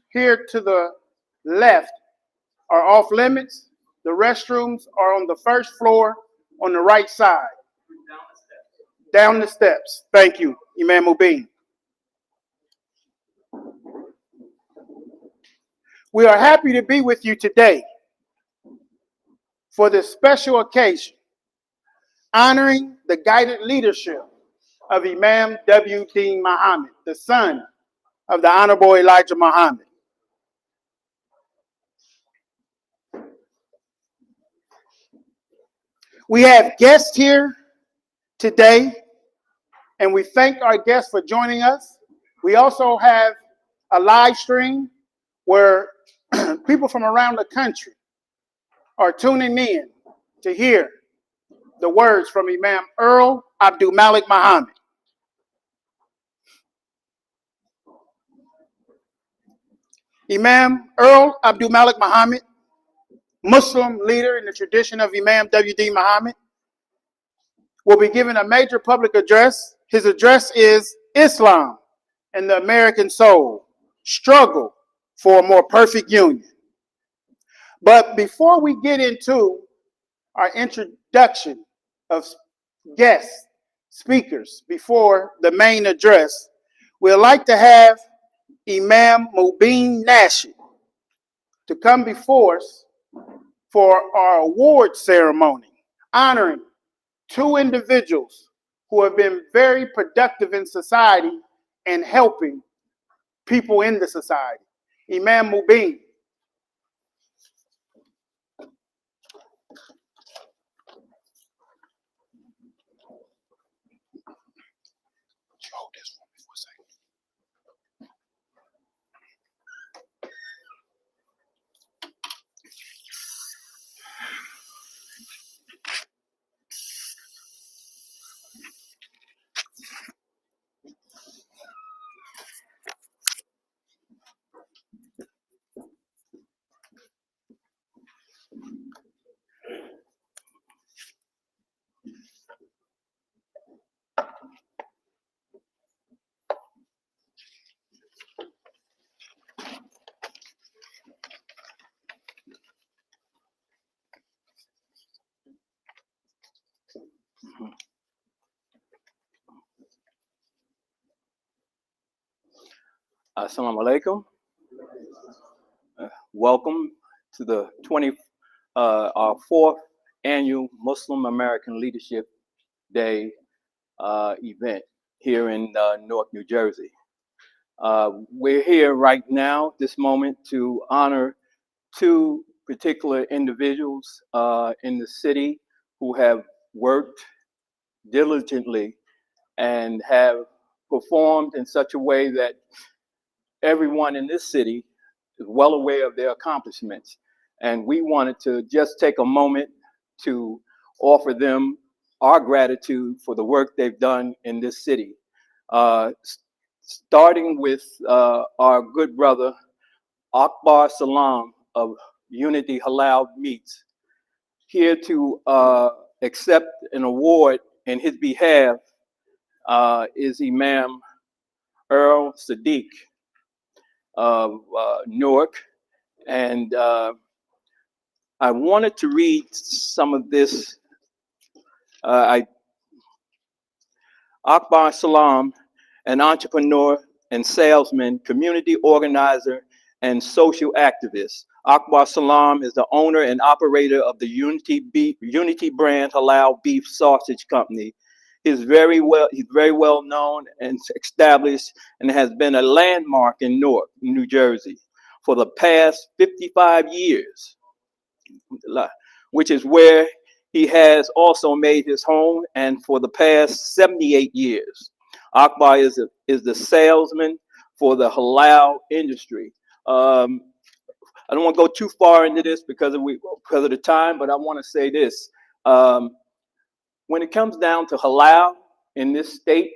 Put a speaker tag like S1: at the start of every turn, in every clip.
S1: here to the left are off limits. The restrooms are on the first floor on the right side. Down the steps. Thank you, Imam Mubin. We are happy to be with you today for this special occasion, honoring the guided leadership of Imam W. Deen Mohammed, the son of the Honorable Elijah Muhammad. We have guests here today, and we thank our guests for joining us. We also have a live stream where people from around the country are tuning in to hear the words from Imam Earl Abdulmalik Mohammed. Imam Earl Abdulmalik Mohammed, Muslim leader in the tradition of Imam W. Deen Mohammed, will be giving a major public address. His address is Islam and the American Soul, Struggle for a More Perfect Union. But before we get into our introduction of guest speakers before the main address, we'd like to have Imam Mubin Nashi to come before us for our award ceremony, honoring two individuals who have been very productive in society and helping people in the society. Imam Mubin.
S2: Assalamu alaikum. Welcome to the our fourth annual Muslim American Leadership Day event here in Newark, New Jersey. We're here right now, this moment, to honor two particular individuals in the city who have worked diligently and have performed in such a way that everyone in this city is well aware of their accomplishments. And we wanted to just take a moment to offer them our gratitude for the work they've done in this city. Starting with our good brother, Akbar Salam of Unity Halal Meats, here to accept an award in his behalf is Imam Earl Sadiq of Newark. And I wanted to read some of this. Akbar Salam, an entrepreneur and salesman, community organizer, and social activist. Akbar Salam is the owner and operator of the Unity brand Halal Beef Sausage Company. He's very well known and established and has been a landmark in Newark, New Jersey for the past 55 years, which is where he has also made his home, and for the past 78 years. Akbar is the salesman for the halal industry. I don't want to go too far into this because of the time, but I want to say this. When it comes down to halal in this state,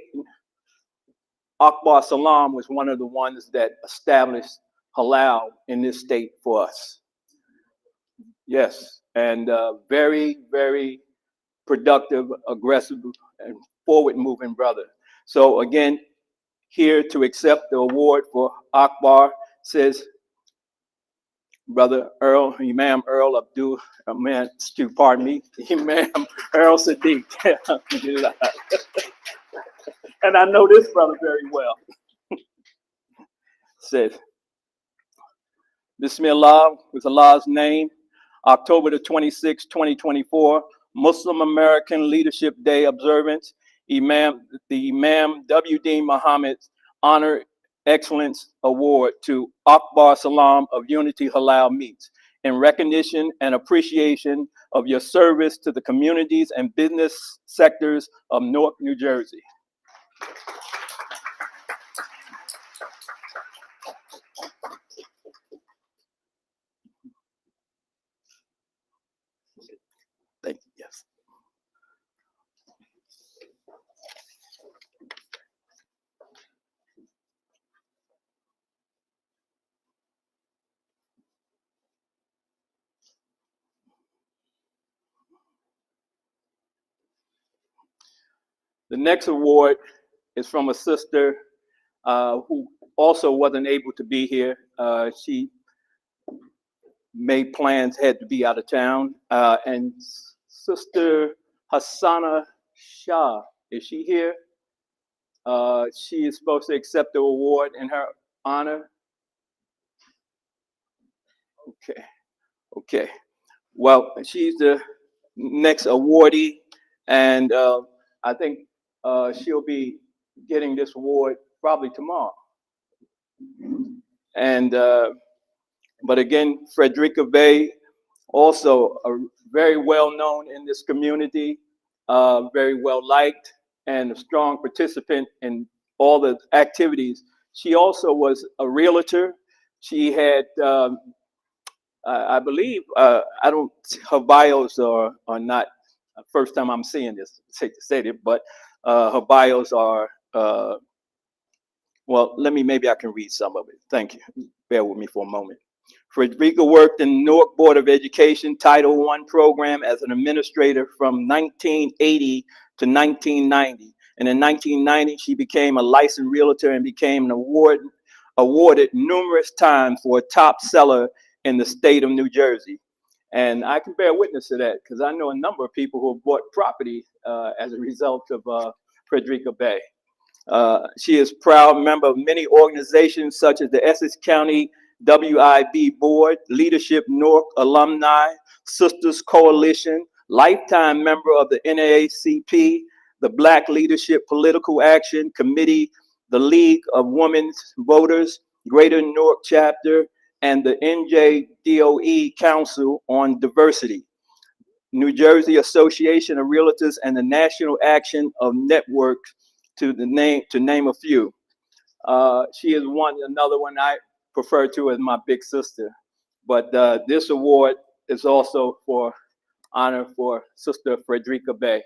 S2: Akbar Salam was one of the ones that established halal in this state for us. Yes, and very, very productive, aggressive, and forward-moving brother. So again, here to accept the award for Akbar says, Brother Earl, Imam Earl pardon me, Imam Earl Sadiq. And I know this brother very well. Says, Bismillah, with Allah's name, October the 26th, 2024, Muslim American Leadership Day observance, the Imam W. Deen Mohammed Honor Excellence Award to Akbar Salam of Unity Halal Meats in recognition and appreciation of your service to the communities and business sectors of Newark, New Jersey. Thank you. Yes. The next award is from a sister who also wasn't able to be here. She made plans, had to be out of town. And Sister Hassana Shah, is she here? She is supposed to accept the award in her honor. Okay. Well, she's the next awardee, and I think she'll be getting this award probably tomorrow. And but again, Frederica Bay, also very well known in this community, very well liked, and a strong participant in all the activities. She also was a realtor. She had, I believe, her bios are not, first time I'm seeing this, to say it, but her bios are, well, maybe I can read some of it. Thank you. Bear with me for a moment. Frederica worked in Newark Board of Education Title I program as an administrator from 1980 to 1990. And in 1990, she became a licensed realtor and became awarded numerous times for a top seller in the state of New Jersey. And I can bear witness to that because I know a number of people who have bought property as a result of Frederica Bay. She is a proud member of many organizations such as the Essex County WIB Board, Leadership Newark Alumni, Sisters Coalition, lifetime member of the NAACP, the Black Leadership Political Action Committee, the League of Women's Voters, Greater Newark Chapter, and the NJDOE Council on Diversity, New Jersey Association of Realtors, and the National Action of Networks, to name a few. She is another one I prefer to as my big sister. But this award is also for honor for Sister Frederica Bay.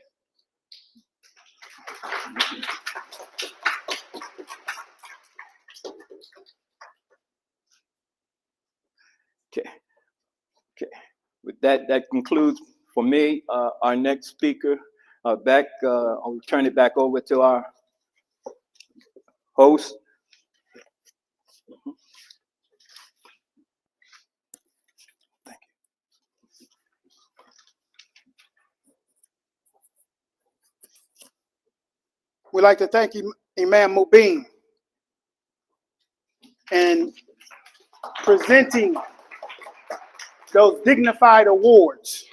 S2: Okay. With that concludes for me. Our next speaker, I'll turn it back over to our host. Thank you.
S1: We'd like to thank Imam Mubin and presenting those dignified awards.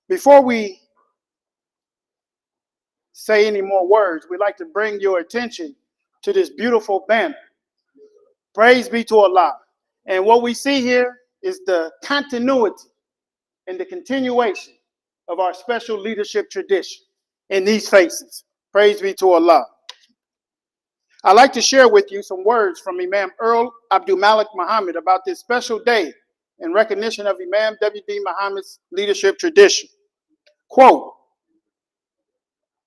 S1: Before we say any more words, we'd like to bring your attention to this beautiful banner. Praise be to Allah. And what we see here is the continuity and the continuation of our special leadership tradition in these faces. Praise be to Allah. I'd like to share with you some words from Imam Earl Abdulmalik Mohammed about this special day in recognition of Imam W. Deen Mohammed's leadership tradition. Quote,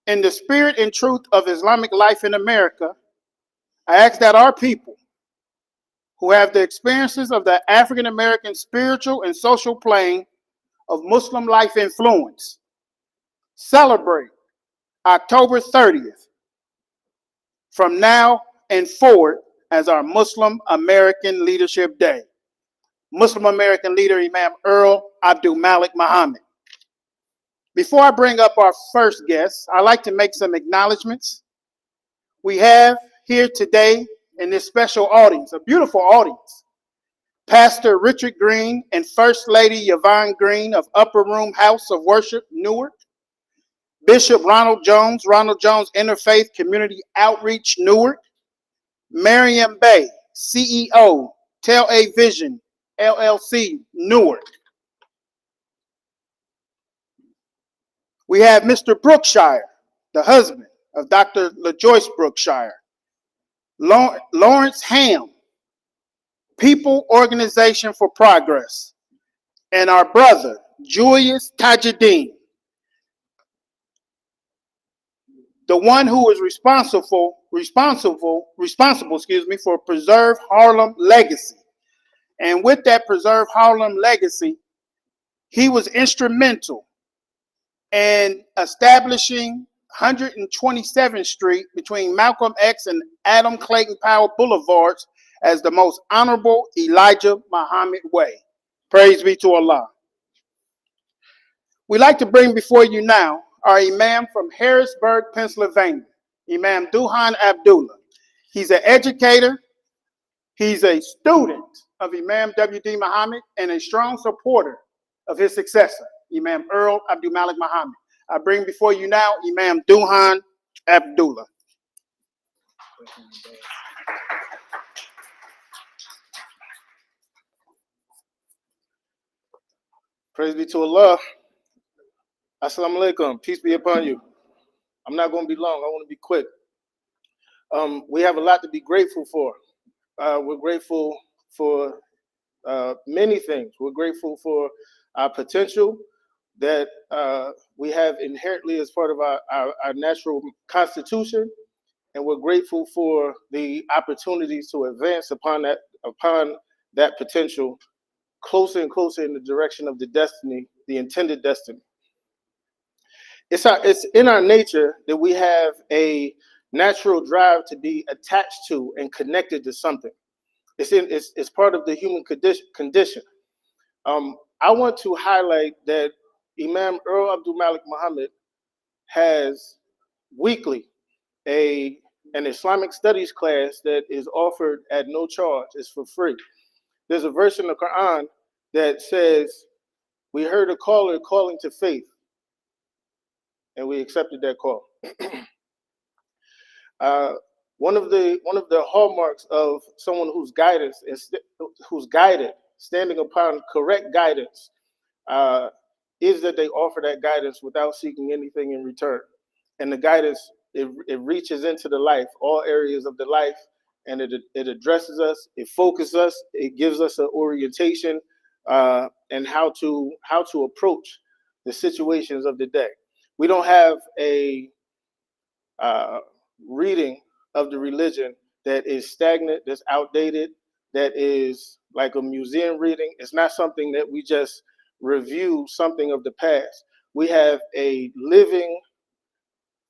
S1: "In the spirit and truth of Islamic life in America, I ask that our people who have the experiences of the African American spiritual and social plane of Muslim life influence celebrate October 30th from now and forward as our Muslim American Leadership Day. Muslim American leader Imam Earl Abdulmalik Mohammed. Before I bring up our first guest, I'd like to make some acknowledgments. We have here today in this special audience, a beautiful audience, Pastor Richard Green and First Lady Yvonne Green of Upper Room House of Worship, Newark, Bishop Ronald Jones Interfaith Community Outreach, Newark, Mariam Bay, CEO, Tel A Vision, LLC, Newark. We have Mr. Brookshire, the husband of Dr. LaJoyce Brookshire, Lawrence Ham, People Organization for Progress, and our brother, Julius Tajuddin, the one who is responsible, for Preserve Harlem Legacy. And with that Preserve Harlem Legacy, he was instrumental in establishing 127th Street between Malcolm X and Adam Clayton Powell Boulevards as the most honorable Elijah Muhammad way. Praise be to Allah. We'd like to bring before you now our Imam from Harrisburg, Pennsylvania, Imam Duhan Abdullah. He's an educator, he's a student of Imam W. Deen Mohammed, and a strong supporter of his successor, Imam Earl Abdulmalik Mohammed. I bring before you now Imam Duhan Abdullah.
S3: Praise be to Allah. Assalamu alaikum. Peace be upon you. I'm not going to be long. I want to be quick. We have a lot to be grateful for. We're grateful for many things. We're grateful for our potential that we have inherently as part of our natural constitution, and we're grateful for the opportunities to advance upon that potential closer and closer in the direction of the destiny, the intended destiny. It's in our nature that we have a natural drive to be attached to and connected to something. It's part of the human condition. I want to highlight that Imam Earl Abdulmalik Mohammed has weekly an Islamic studies class that is offered at no charge. It's for free. There's a verse in the Quran that says, "We heard a caller calling to faith, and we accepted that call." One of the hallmarks of someone who's guided, standing upon correct guidance, is that they offer that guidance without seeking anything in return. And the guidance, it reaches into the life, all areas of the life, and it addresses us, it focuses us, it gives us an orientation and how to approach the situations of the day. We don't have a reading of the religion that is stagnant, that's outdated, that is like a museum reading. It's not something that we just review something of the past. We have a living,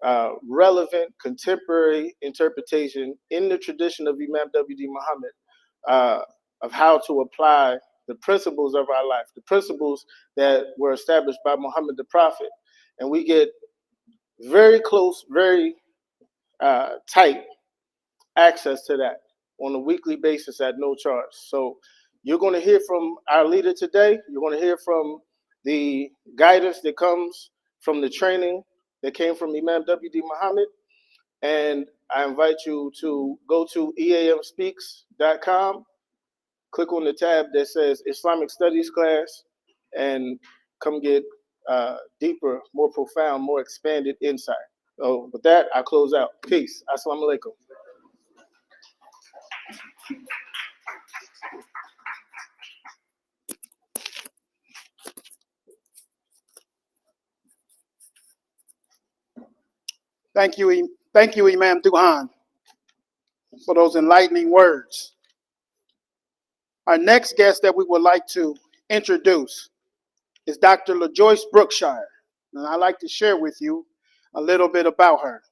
S3: relevant, contemporary interpretation in the tradition of Imam W. Deen Mohammed of how to apply the principles of our life, the principles that were established by Muhammad the Prophet. And we get very close, very tight access to that on a weekly basis at no charge. So you're going to hear from our leader today. You're going to hear from the guidance that comes from the training that came from Imam W. Deen Mohammed. And I invite you to go to eamspeaks.com, click on the tab that says Islamic Studies class, and come get deeper, more profound, more expanded insight. So with that, I close out. Peace. Assalamu alaikum.
S1: Thank you, Imam Duhan, for those enlightening words. Our next guest that we would like to introduce is Dr. LaJoyce Brookshire, and I'd like to share with you a little bit about her.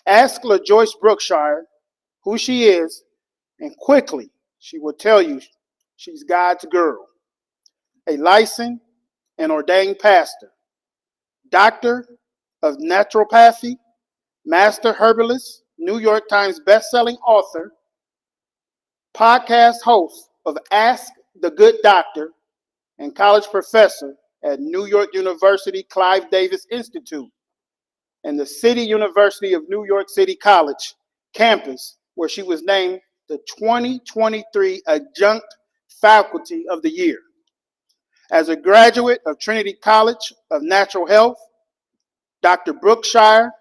S1: Ask LaJoyce Brookshire who she is, and quickly she will tell you she's God's girl. A licensed and ordained pastor, doctor of naturopathy, master herbalist, New York Times bestselling author, podcast host of Ask the Good Doctor, and college professor at New York University Clive Davis Institute and the City University of New York City College campus, where she was named the 2023 Adjunct Faculty of the Year. As a graduate of Trinity College of Natural Health, Dr. Brookshire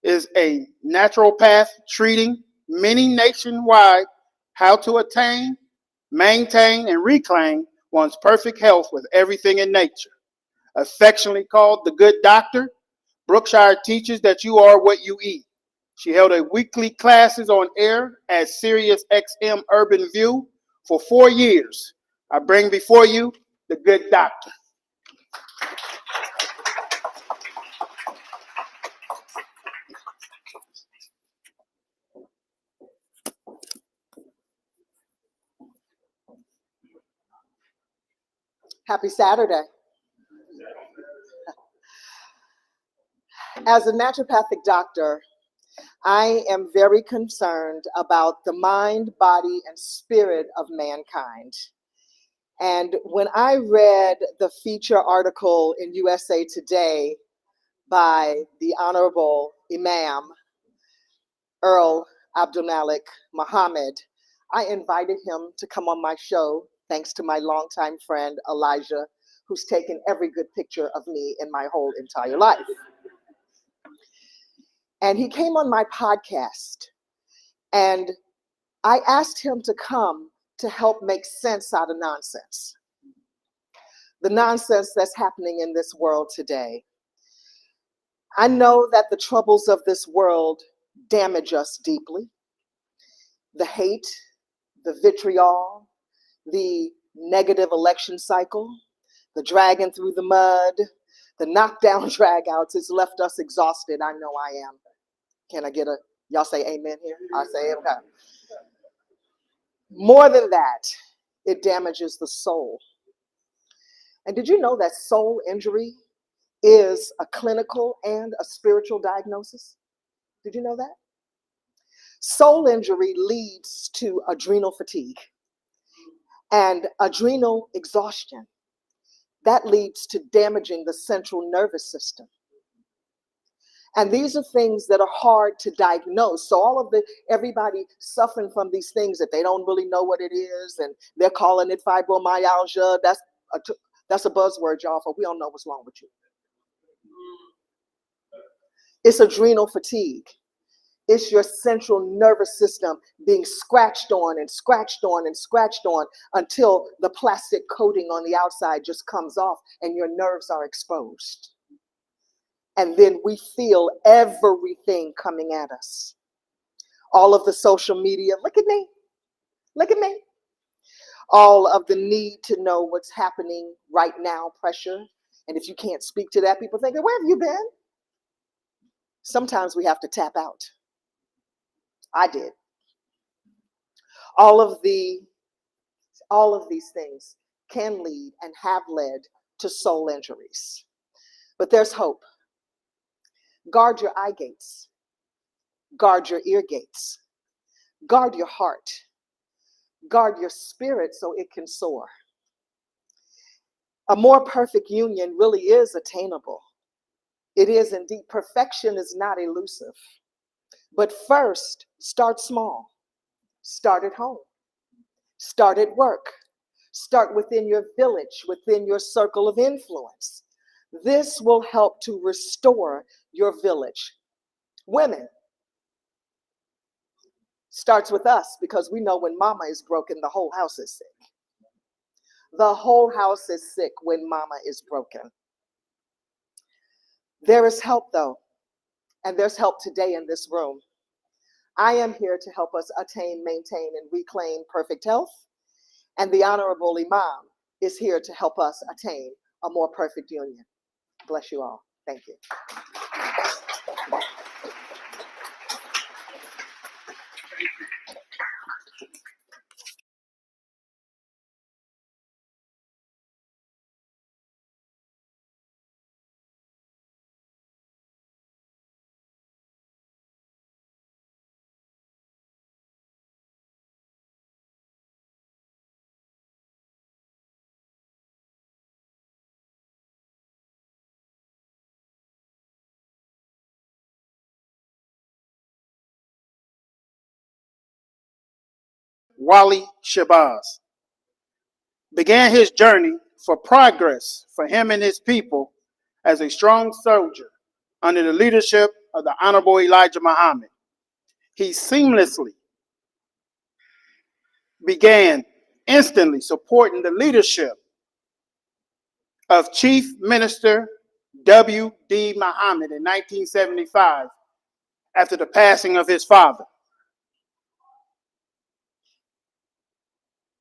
S1: is a naturopath treating many nationwide how to attain, maintain, and reclaim one's perfect health with everything in nature. Affectionately called the Good Doctor, Brookshire teaches that you are what you eat. She held a weekly classes on air at Sirius XM Urban View for 4 years. I bring before you the Good Doctor.
S4: Happy Saturday. As a naturopathic doctor, I am very concerned about the mind, body, and spirit of mankind. And when I read the feature article in USA Today by the Honorable Imam Earl Abdulmalik Mohammed, I invited him to come on my show, thanks to my longtime friend Elijah, who's taken every good picture of me in my whole entire life. And he came on my podcast, and I asked him to come to help make sense out of nonsense. The nonsense that's happening in this world today. I know that the troubles of this world damage us deeply. The hate, the vitriol, the negative election cycle, the dragging through the mud, the knockdown drag-outs has left us exhausted. I know I am. Can I get y'all say amen here? I say okay. More than that, it damages the soul. And did you know that soul injury is a clinical and a spiritual diagnosis? Did you know that? Soul injury leads to adrenal fatigue and adrenal exhaustion. That leads to damaging the central nervous system. And these are things that are hard to diagnose. So everybody suffering from these things that they don't really know what it is, and they're calling it fibromyalgia. That's a buzzword, y'all, for we don't know what's wrong with you. It's adrenal fatigue. It's your central nervous system being scratched on and scratched on and scratched on until the plastic coating on the outside just comes off and your nerves are exposed. And then we feel everything coming at us. All of the social media, look at me, look at me. All of the need to know what's happening right now pressure. And if you can't speak to that, people thinking, where have you been? Sometimes we have to tap out. I did. All of these things can lead and have led to soul injuries. But there's hope. Guard your eye gates. Guard your ear gates. Guard your heart. Guard your spirit so it can soar. A more perfect union really is attainable. It is indeed. Perfection is not elusive. But first, start small. Start at home. Start at work. Start within your village, within your circle of influence. This will help to restore your village. Women, starts with us because we know when mama is broken, the whole house is sick. The whole house is sick when mama is broken. There is help though, and there's help today in this room. I am here to help us attain, maintain, and reclaim perfect health, and the Honorable Imam is here to help us attain a more perfect union. Bless you all. Thank you.
S1: Wali Shabazz, began his journey for progress for him and his people as a strong soldier under the leadership of the Honorable Elijah Muhammad. He seamlessly began instantly supporting the leadership of Chief Minister W. Deen Mohammed in 1975 after the passing of his father.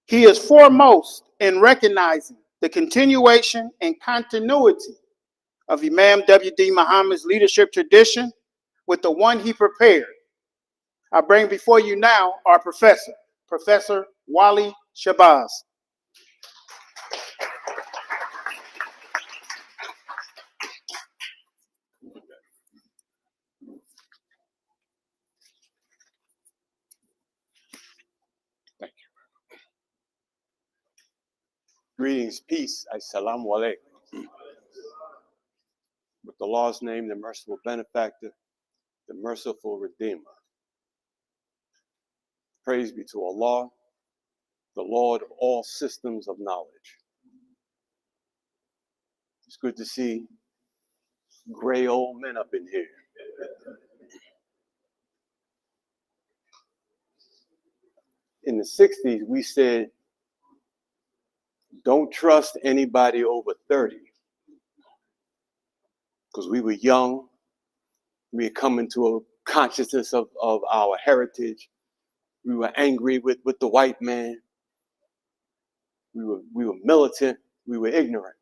S1: He is foremost in recognizing the continuation and continuity of Imam W. Deen Mohammed's leadership tradition with the one he prepared. I bring before you now our professor, Professor Wali Shabazz.
S5: Greetings, peace, assalamu alaikum. With Allah's name, the merciful benefactor, the merciful redeemer. Praise be to Allah, the Lord of all systems of knowledge. It's good to see gray old men up in here. In the 60s, we said, don't trust anybody over 30. Because we were young, we had come into a consciousness of our heritage. We were angry with the white man. We were militant, we were ignorant.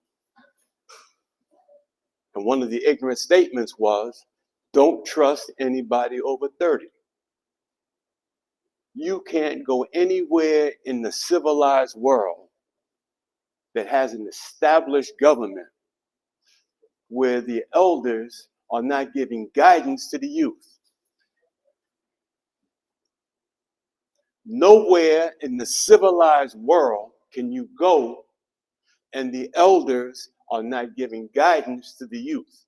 S5: And one of the ignorant statements was, don't trust anybody over 30. You can't go anywhere in the civilized world that has an established government where the elders are not giving guidance to the youth. Nowhere in the civilized world can you go and the elders are not giving guidance to the youth.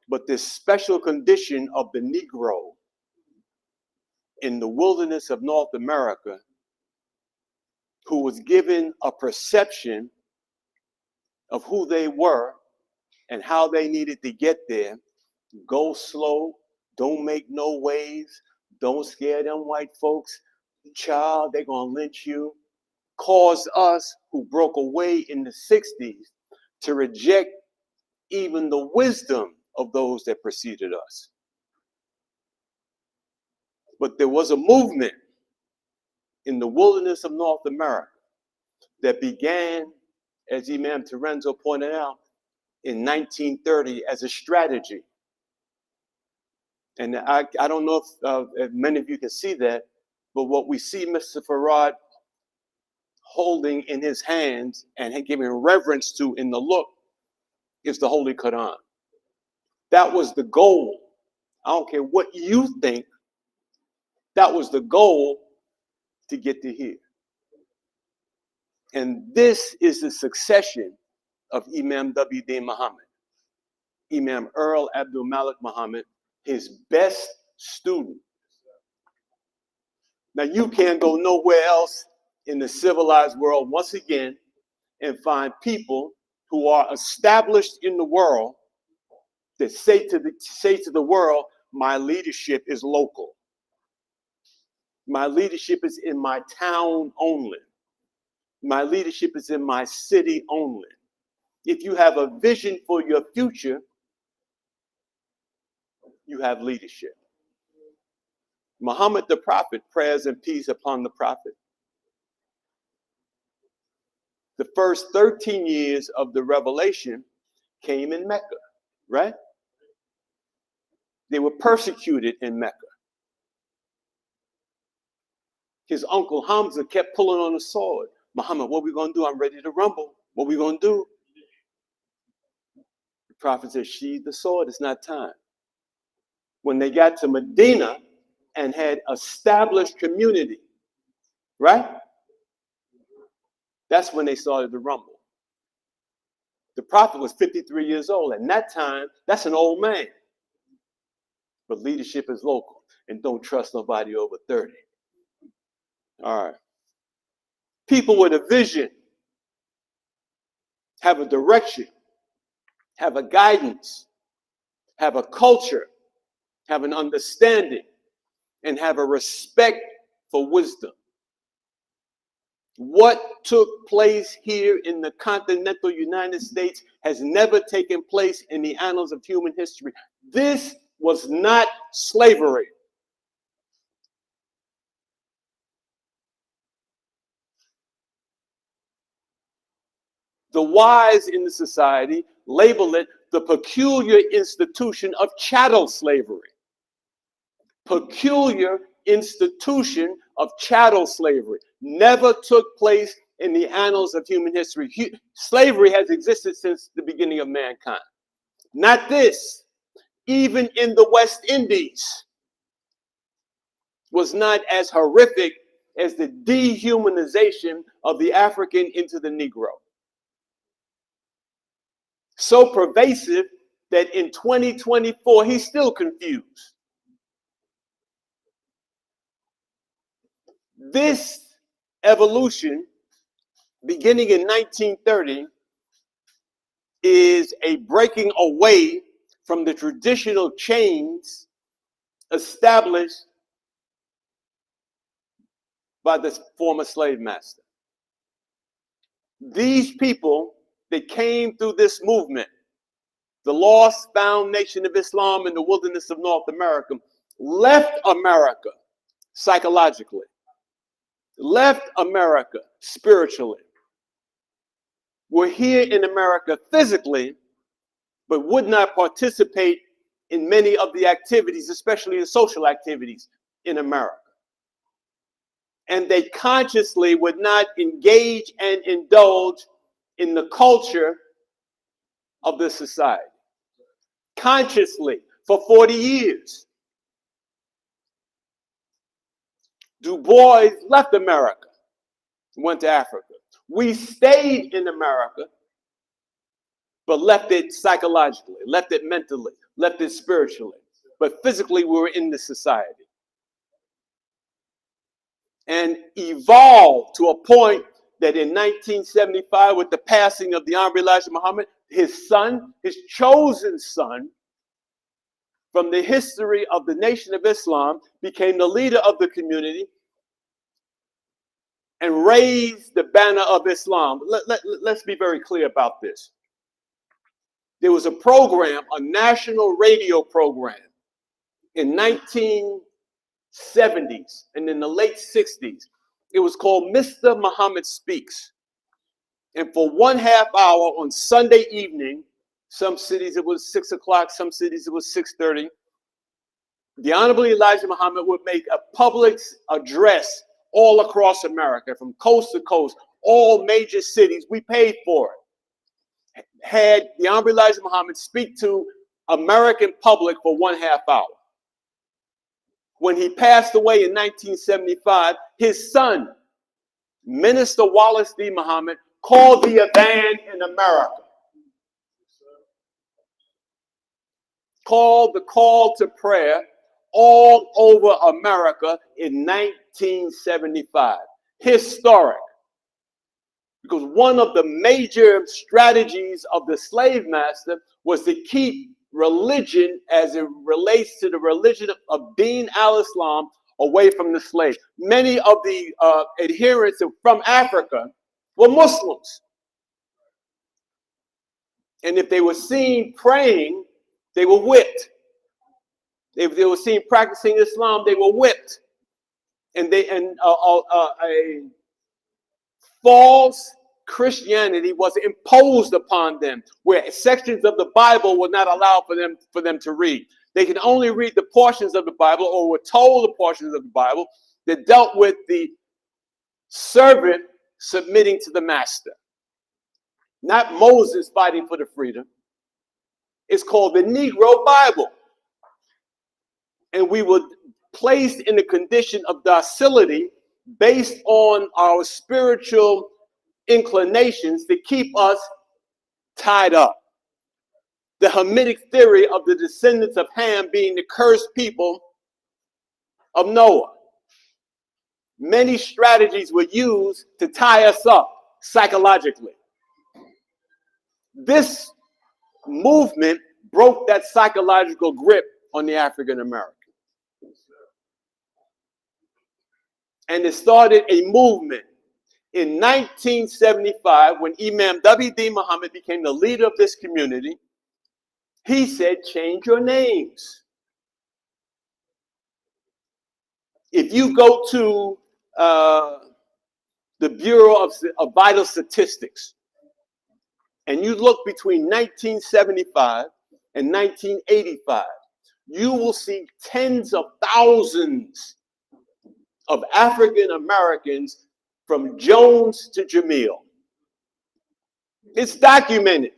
S5: But this special condition of the Negro in the wilderness of North America, who was given a perception of who they were and how they needed to get there. Go slow, don't make no waves, don't scare them white folks. Child, they're gonna lynch you. Caused us, who broke away in the 60s, to reject even the wisdom of those that preceded us. But there was a movement in the wilderness of North America that began, as Imam Terenzo pointed out, in 1930 as a strategy. And I don't know if many of you can see that, but what we see Mr. Farad holding in his hands and giving reverence to in the look is the Holy Quran. That was the goal. I don't care what you think, that was the goal to get to here. And this is the succession of Imam W. Deen Mohammed. Imam Earl Abdulmalik Mohammed, his best student. Now you can't go nowhere else in the civilized world once again and find people who are established in the world that say to the world, my leadership is local. My leadership is in my town only. My leadership is in my city only. If you have a vision for your future, you have leadership. Muhammad the Prophet, prayers and peace upon the Prophet. The first 13 years of the revelation came in Mecca, right? They were persecuted in Mecca. His uncle Hamza kept pulling on the sword. Muhammad, what are we going to do? I'm ready to rumble. What are we going to do? The Prophet said, sheathe the sword. It's not time. When they got to Medina and had established community, right? That's when they started to rumble. The Prophet was 53 years old. At that time, that's an old man. But leadership is local. And don't trust nobody over 30. All right. People with a vision have a direction, have a guidance, have a culture, have an understanding, and have a respect for wisdom. What took place here in the continental United States has never taken place in the annals of human history. This was not slavery. The wise in the society label it the peculiar institution of chattel slavery. Peculiar institution of chattel slavery never took place in the annals of human history. Slavery has existed since the beginning of mankind. Not this. Even in the West Indies was not as horrific as the dehumanization of the African into the Negro. So pervasive that in 2024, he's still confused. This evolution, beginning in 1930, is a breaking away from the traditional chains established by the former slave master. These people that came through this movement, the lost found nation of Islam in the wilderness of North America, left America psychologically, left America spiritually, were here in America physically, but would not participate in many of the activities, especially the social activities in America. And they consciously would not engage and indulge in the culture of the society. Consciously, for 40 years. Du Bois left America, went to Africa. We stayed in America, but left it psychologically, left it mentally, left it spiritually. But physically, we were in the society. And evolved to a point that in 1975, with the passing of the Honorable Elijah Muhammad, his son, his chosen son, from the history of the Nation of Islam, became the leader of the community and raised the banner of Islam. Let's be very clear about this. There was a program, a national radio program in 1970s and in the late 60s. It was called Mr. Muhammad Speaks. And for 1/2 hour on Sunday evening, some cities it was 6 o'clock, some cities it was 6:30, the Honorable Elijah Muhammad would make a public address all across America, from coast to coast, all major cities. We paid for it. Had the Honorable Elijah Muhammad speak to American public for 1/2 hour. When he passed away in 1975, his son, Minister Wallace D. Muhammad, called the Adhan in America. Called the call to prayer all over America in 1975. Historic. Because one of the major strategies of the slave master was to keep religion as it relates to the religion of Deen al-Islam away from the slave. Many of the adherents from Africa were Muslims. And if they were seen praying, they were whipped. If they were seen practicing Islam, they were whipped. And a false Christianity was imposed upon them, where sections of the Bible were not allowed for them to read. They could only read the portions of the Bible, or were told the portions of the Bible that dealt with the servant submitting to the master. Not Moses fighting for the freedom. It's called the Negro Bible. And we were placed in a condition of docility based on our spiritual inclinations to keep us tied up. The Hamitic theory of the descendants of Ham being the cursed people of Noah. many strategies were used to tie us up psychologically. This movement broke that psychological grip on the African American. And it started a movement in 1975 when Imam W. Deen Mohammed became the leader of this community. He said, change your names. If you go to the Bureau of Vital Statistics and you look between 1975 and 1985, you will see tens of thousands of African Americans from Jones to Jamil. It's documented.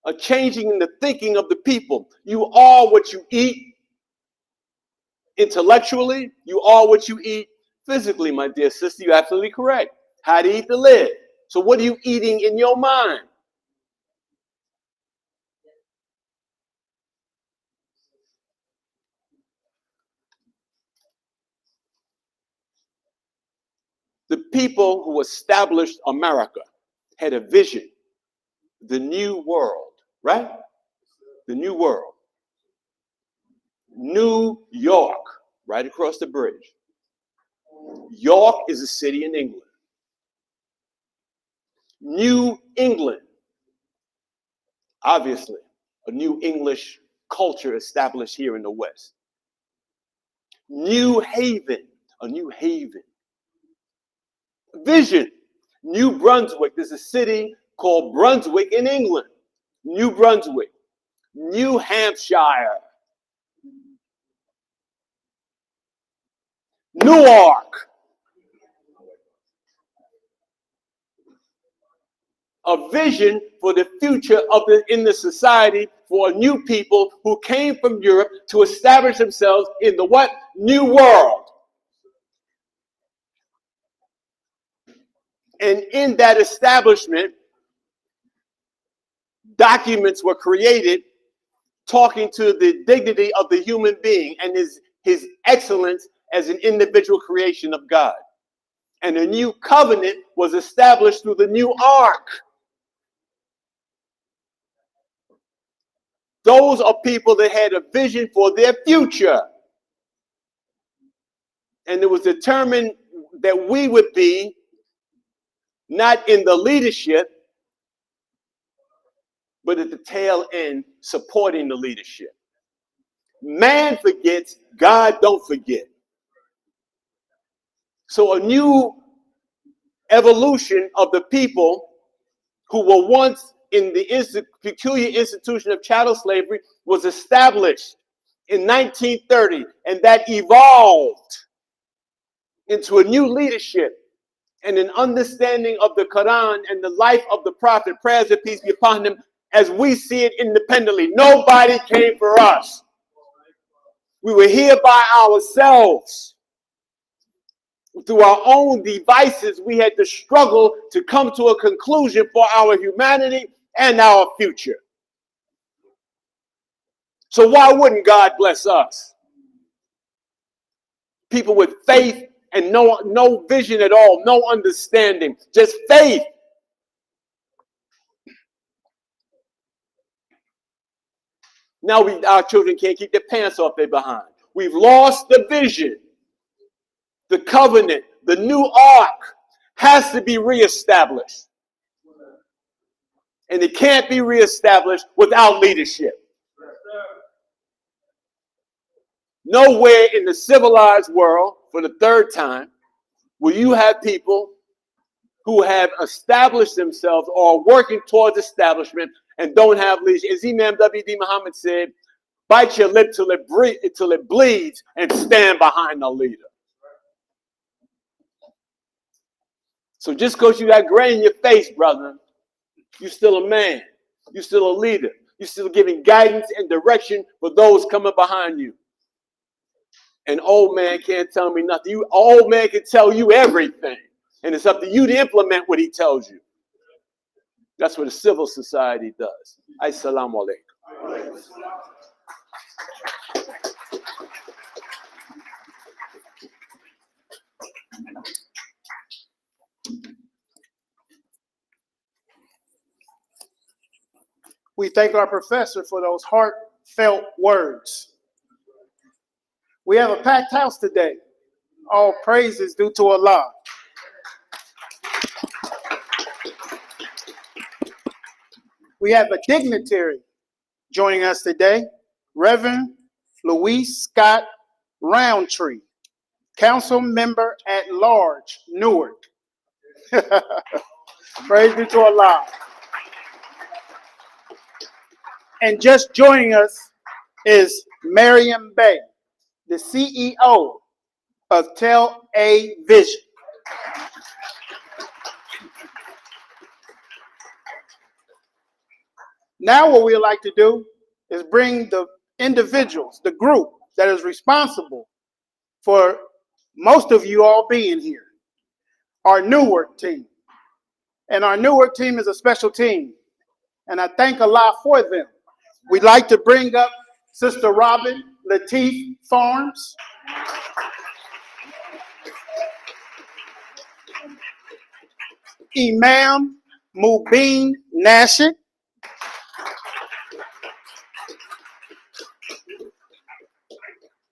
S5: A changing in the thinking of the people. You are what you eat intellectually. You are what you eat physically, my dear sister. You're absolutely correct. How to eat to live. So what are you eating in your mind? The people who established America had a vision, the new world, right? The new world. New York, right across the bridge. York is a city in England. New England, obviously, a new English culture established here in the West. New Haven, a new haven. Vision, New Brunswick. There's a city called Brunswick in England. New Brunswick. New Hampshire. Newark. A vision for the future in the society for new people who came from Europe to establish themselves in the what? New world. And in that establishment, documents were created talking to the dignity of the human being and his excellence as an individual creation of God. And a new covenant was established through the new ark. Those are people that had a vision for their future. And it was determined that we would be not in the leadership, but at the tail end, supporting the leadership. Man forgets, God don't forget. So a new evolution of the people who were once in the peculiar institution of chattel slavery was established in 1930, and that evolved into a new leadership and an understanding of the Quran and the life of the Prophet, prayers and peace be upon him, as we see it independently. Nobody came for us. We were here by ourselves. Through our own devices, we had to struggle to come to a conclusion for our humanity and our future. So why wouldn't God bless us? People with faith and no vision at all, no understanding, just faith. Now our children can't keep their pants off their behind. We've lost the vision. The covenant, the new ark has to be reestablished. And it can't be reestablished without leadership. Nowhere in the civilized world, for the third time, will you have people who have established themselves or are working towards establishment and don't have leadership. As Imam W. Deen Mohammed said, bite your lip till it bleeds and stand behind the leader. So just because you got gray in your face, brother, you're still a man. You're still a leader. You're still giving guidance and direction for those coming behind you. An old man can't tell me nothing. You old man can tell you everything. And it's up to you to implement what he tells you. That's what a civil society does. Assalamu alaikum.
S1: We thank our professor for those heartfelt words. We have a packed house today. All praises due to Allah. We have a dignitary joining us today, Reverend Louise Scott Roundtree, Council Member at Large, Newark. Praise be to Allah. And just joining us is Mariam Bey, the CEO of Tel A Vision. Now what we like to do is bring the individuals, the group that is responsible for most of you all being here, our Newark team. And our Newark team is a special team, and I thank Allah for them. We'd like to bring up Sister Robin Lateef Farms, Imam Mubin Nashid,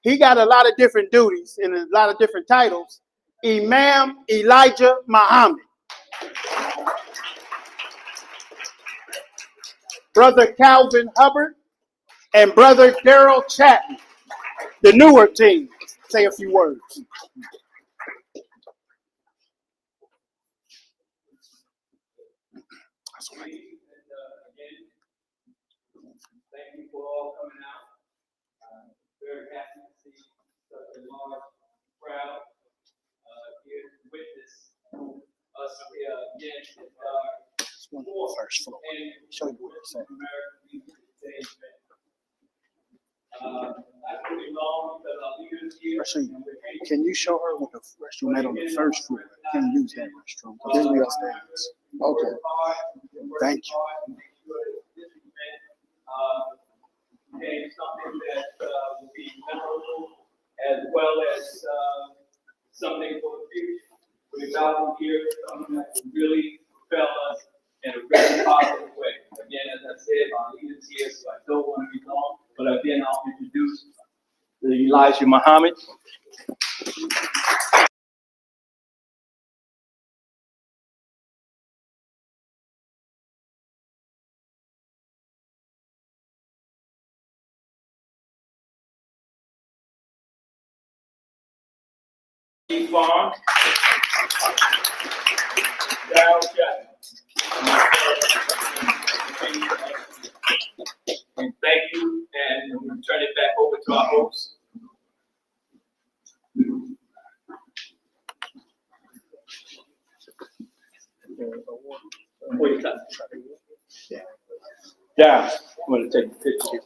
S1: he got a lot of different duties and a lot of different titles. Imam Elijah Muhammad, Brother Calvin Hubbard, and Brother Daryl Chapman. The Newark team, say a few words.
S2: Thank you for all coming out. Very happy to see such a large crowd here to witness us again at our fourth annual American Day event. I could be long because our leaders here.
S1: Can you show her what the restroom had on the first floor? Can use that restroom. This is upstairs. Okay. Thank you.
S2: And something that will be memorable as well as something for the future. We're about to hear something that will really propel us in a very positive way. Again, as I said, our leaders here, so I don't want to be long, but again, I'll introduce Elijah Muhammad. Farm. Daryl Chapman. And thank you, and we'll turn it back over to our host. Yeah, I'm going to take a picture.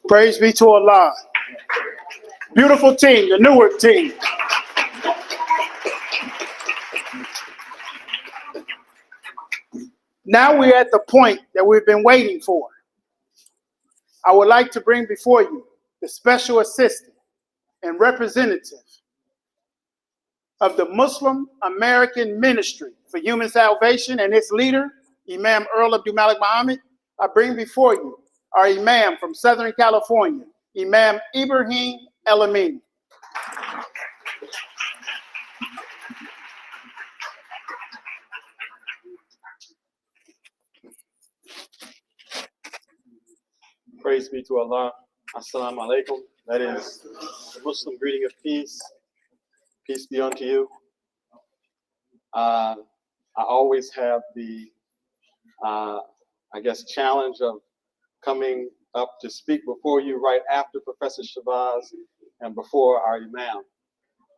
S1: Praise be to Allah. Beautiful team, the Newark team. Now we're at the point that we've been waiting for. I would like to bring before you the special assistant and representative of the Muslim American Ministry for Human Salvation and its leader, Imam Earl Abdulmalik Mohammed. I bring before you our Imam from Southern California, Imam Ibrahim El-Amin.
S5: Praise be to Allah.
S6: Assalamu alaikum. That is the Muslim greeting of peace. Peace be unto you. I always have the, challenge of coming up to speak before you right after Professor Shabazz and before our Imam.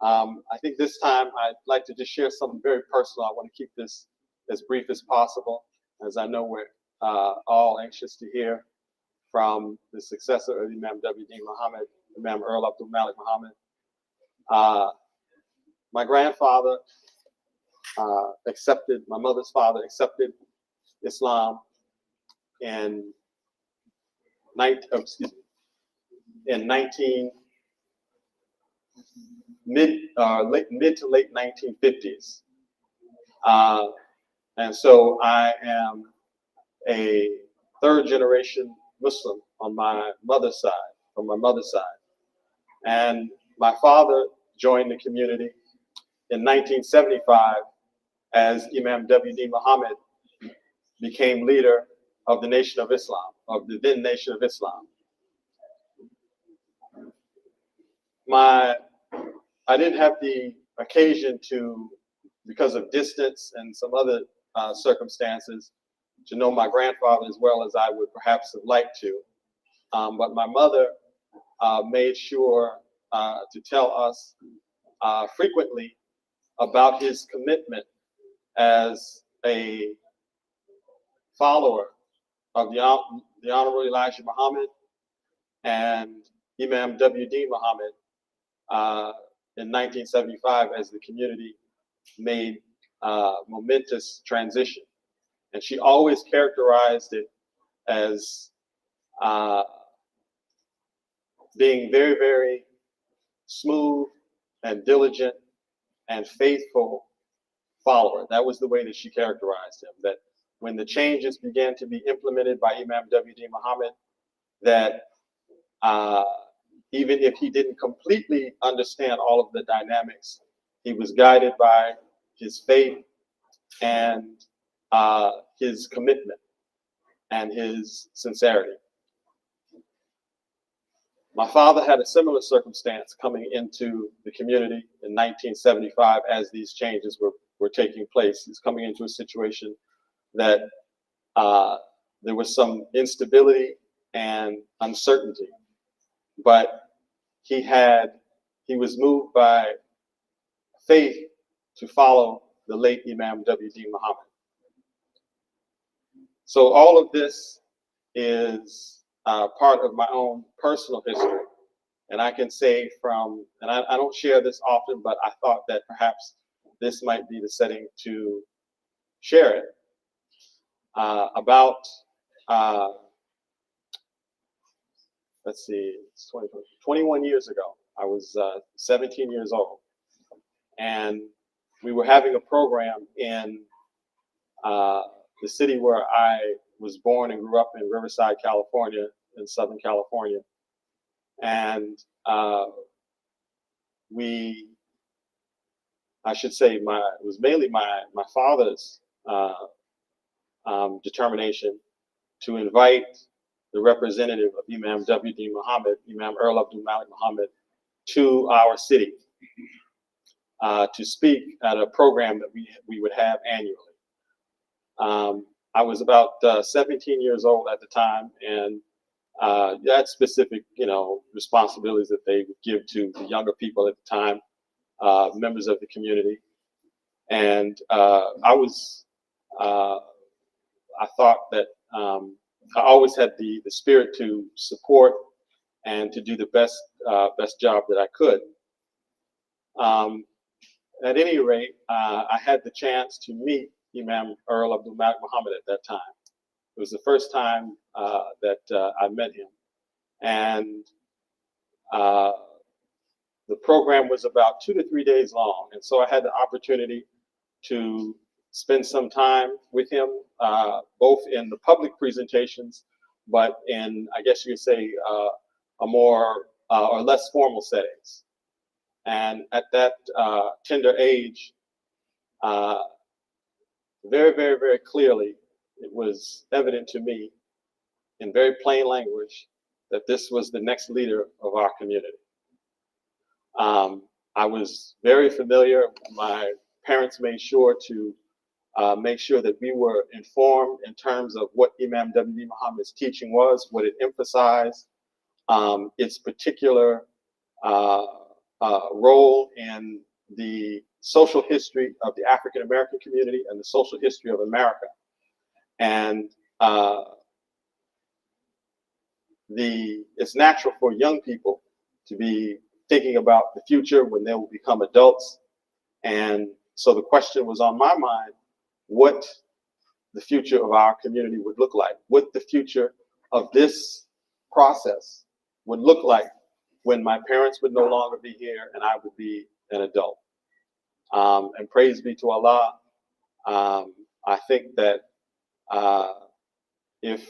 S6: I think this time I'd like to just share something very personal. I want to keep this as brief as possible, as I know we're all anxious to hear from the successor of Imam W. Deen Mohammed, Imam Earl Abdulmalik Mohammed. My grandfather my mother's father accepted Islam in mid to late 1950s. And so I am a third generation Muslim on my mother's side, from my mother's side. And my father joined the community in 1975 as Imam W. Deen Mohammed became leader of the Nation of Islam, of the then Nation of Islam. I didn't have the occasion to, because of distance and some other circumstances, to know my grandfather as well as I would perhaps have liked to. But my mother made sure to tell us frequently about his commitment as a follower of the Honorable Elijah Muhammad and Imam W. Deen Mohammed in 1975 as the community made momentous transition. And she always characterized it as being very, very smooth and diligent and faithful follower. That was the way that she characterized him, that when the changes began to be implemented by Imam W. Deen Mohammed, that even if he didn't completely understand all of the dynamics, he was guided by his faith and his commitment and his sincerity. My father had a similar circumstance coming into the community in 1975 as these changes were taking place. He's coming into a situation that there was some instability and uncertainty, but he was moved by faith to follow the late Imam W. Deen Mohammed. So all of this is part of my own personal history. And I can say and I don't share this often, but I thought that perhaps this might be the setting to share it. Let's see, it's 21 years ago, I was 17 years old. And we were having a program in the city where I was born and grew up in, Riverside, California, in Southern California. And it was mainly my father's determination to invite the representative of Imam W. Deen Mohammed, Imam Earl Abdulmalik Mohammed, to our city to speak at a program that we would have annually. I was about 17 years old at the time, and had specific, responsibilities that they would give to the younger people at the time, members of the community. And I thought that I always had the spirit to support and to do the best job that I could. At any rate, I had the chance to meet Imam Earl Abdulmalik Mohammed at that time. It was the first time that I met him. And the program was about 2 to 3 days long. And so I had the opportunity to spend some time with him, both in the public presentations, but in, I guess you could say, a more or less formal settings. And at that tender age, very, very, very clearly, it was evident to me in very plain language that this was the next leader of our community. I was very familiar. My parents made sure to make sure that we were informed in terms of what Imam W. Deen Mohammed's teaching was, what it emphasized, its particular role in the social history of the African American community and the social history of America. And it's natural for young people to be thinking about the future when they will become adults. And so the question was on my mind, what the future of our community would look like, what the future of this process would look like when my parents would no longer be here and I would be an adult. And praise be to Allah, I think that if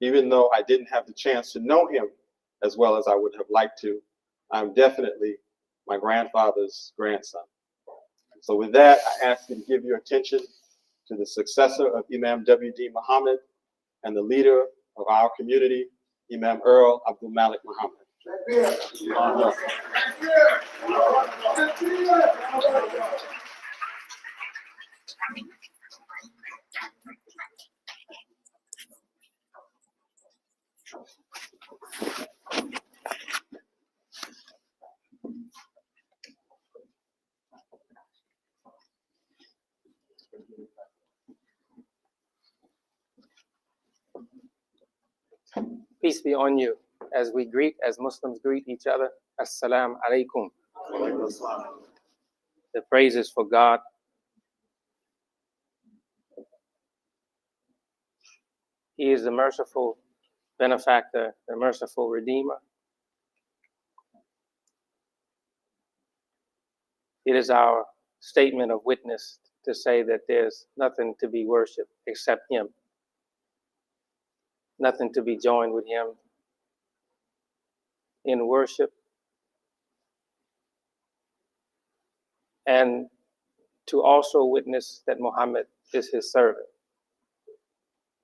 S6: even though I didn't have the chance to know him as well as I would have liked to, I'm definitely my grandfather's grandson. So with that, I ask you to give your attention to the successor of Imam W. Deen Mohammed and the leader of our community, Imam Earl Abdulmalik Mohammed.
S7: Peace be on you as we greet, as Muslims greet each other. Assalamu alaikum. The praises for God. He is the merciful benefactor, the merciful redeemer. It is our statement of witness to say that there's nothing to be worshipped except him. Nothing to be joined with him in worship, and to also witness that Muhammad is his servant.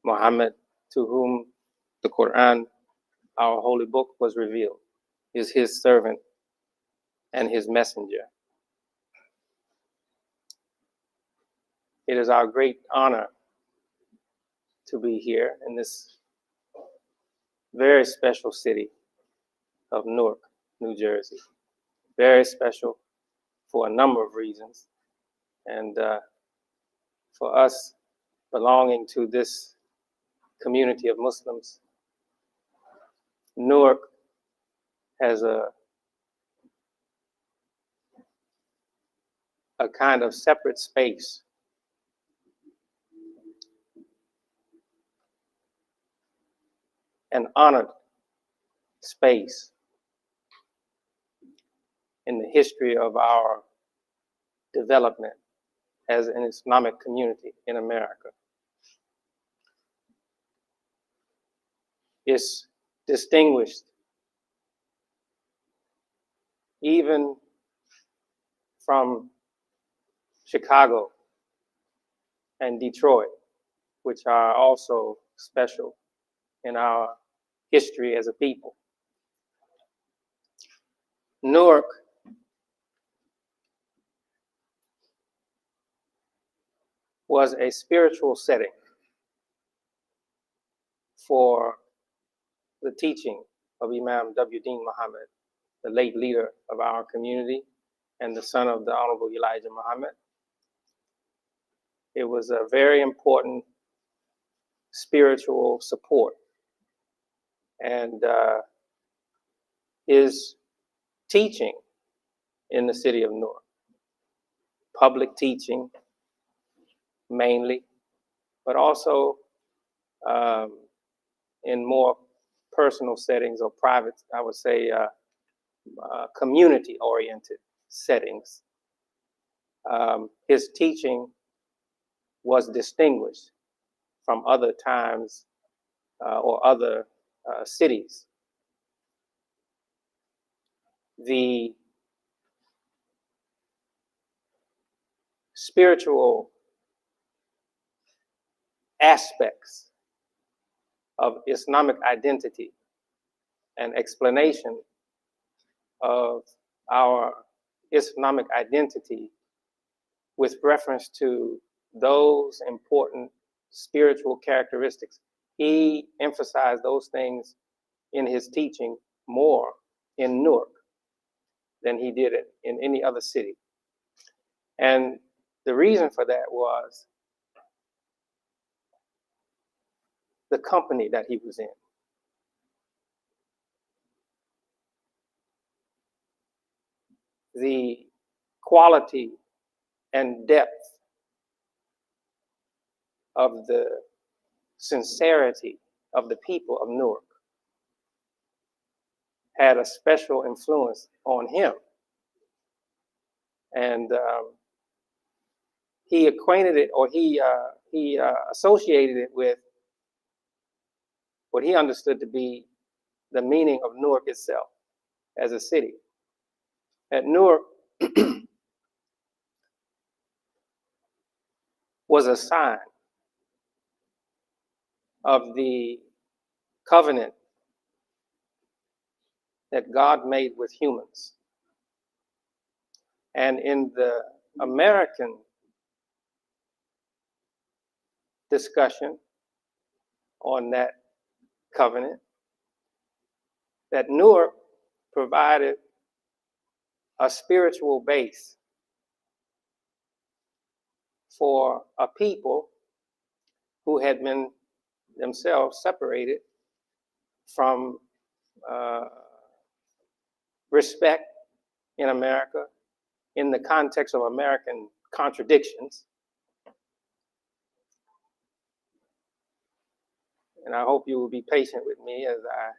S7: Muhammad, to whom the Quran, our holy book, was revealed, is his servant and his messenger. It is our great honor to be here in this very special city of Newark, New Jersey. Very special for a number of reasons. And for us belonging to this community of Muslims, Newark has a kind of separate space an honored space in the history of our development as an Islamic community in America. It's distinguished even from Chicago and Detroit, which are also special in our history as a people. Newark was a spiritual setting for the teaching of Imam W. Deen Mohammed, the late leader of our community and the son of the Honorable Elijah Muhammad. It was a very important spiritual support. And his teaching in the city of Newark, public teaching mainly, but also in more personal settings or private, I would say, community-oriented settings. His teaching was distinguished from other times or other cities. The spiritual aspects of Islamic identity and explanation of our Islamic identity with reference to those important spiritual characteristics. He emphasized those things in his teaching more in Newark than he did it in any other city. And the reason for that was the company that he was in. The quality and depth of the sincerity of the people of Newark had a special influence on him. And he acquainted it, or he associated it with what he understood to be the meaning of Newark itself as a city. At Newark was a sign of the covenant that God made with humans. And in the American discussion on that covenant, that Newark provided a spiritual base for a people who had been themselves separated from respect in America in the context of American contradictions. And I hope you will be patient with me as I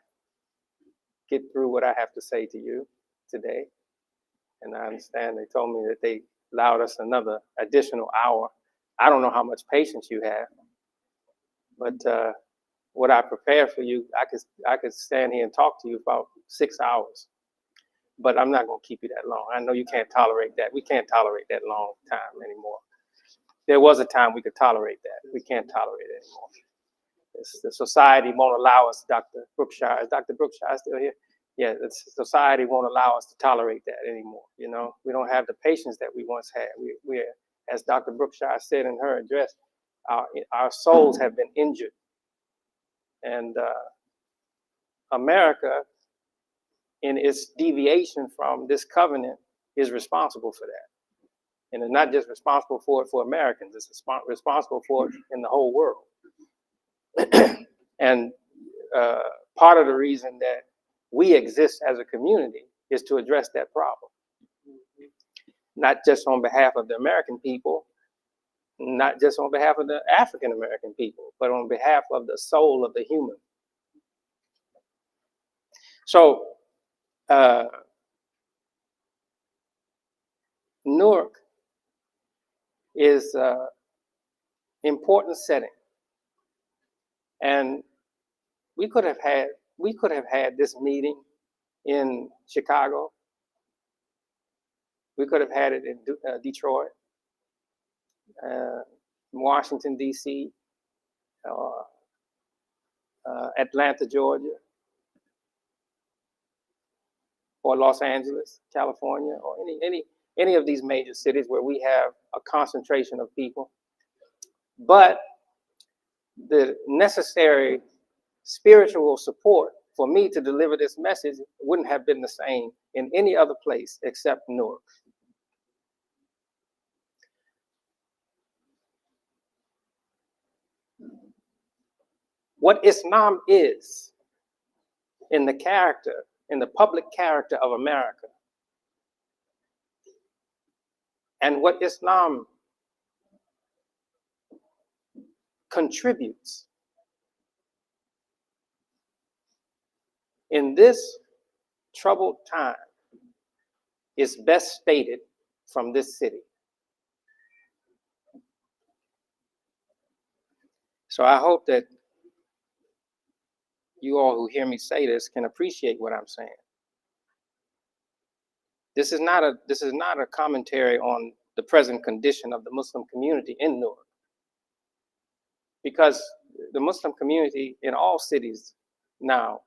S7: get through what I have to say to you today. And I understand they told me that they allowed us another additional hour. I don't know how much patience you have, but what I prepared for you, I could stand here and talk to you for about 6 hours, but I'm not going to keep you that long. I know you can't tolerate that. We can't tolerate that long time anymore. There was a time we could tolerate that. We can't tolerate it anymore. The society won't allow us, Dr. Brookshire. Is Dr. Brookshire still here? Yeah, the society won't allow us to tolerate that anymore. You know, we don't have the patience that we once had. We're, as Dr. Brookshire said in her address, our souls have been injured. And America, in its deviation from this covenant, is responsible for that. And it's not just responsible for it for Americans, it's responsible for it in the whole world. And part of the reason that we exist as a community is to address that problem. Not just on behalf of the American people, not just on behalf of the African American people, but on behalf of the soul of the human. So, Newark is an important setting. And we could have had this meeting in Chicago. We could have had it in Detroit, Washington, D.C., or Atlanta, Georgia, or Los Angeles, California, or any of these major cities where we have a concentration of people. But the necessary spiritual support for me to deliver this message wouldn't have been the same in any other place except Newark. What Islam is in the character, in the public character of America, and what Islam contributes in this troubled time is best stated from this city. So I hope that you all who hear me say this can appreciate what I'm saying. This is not a commentary on the present condition of the Muslim community in Newark, because the Muslim community in all cities now,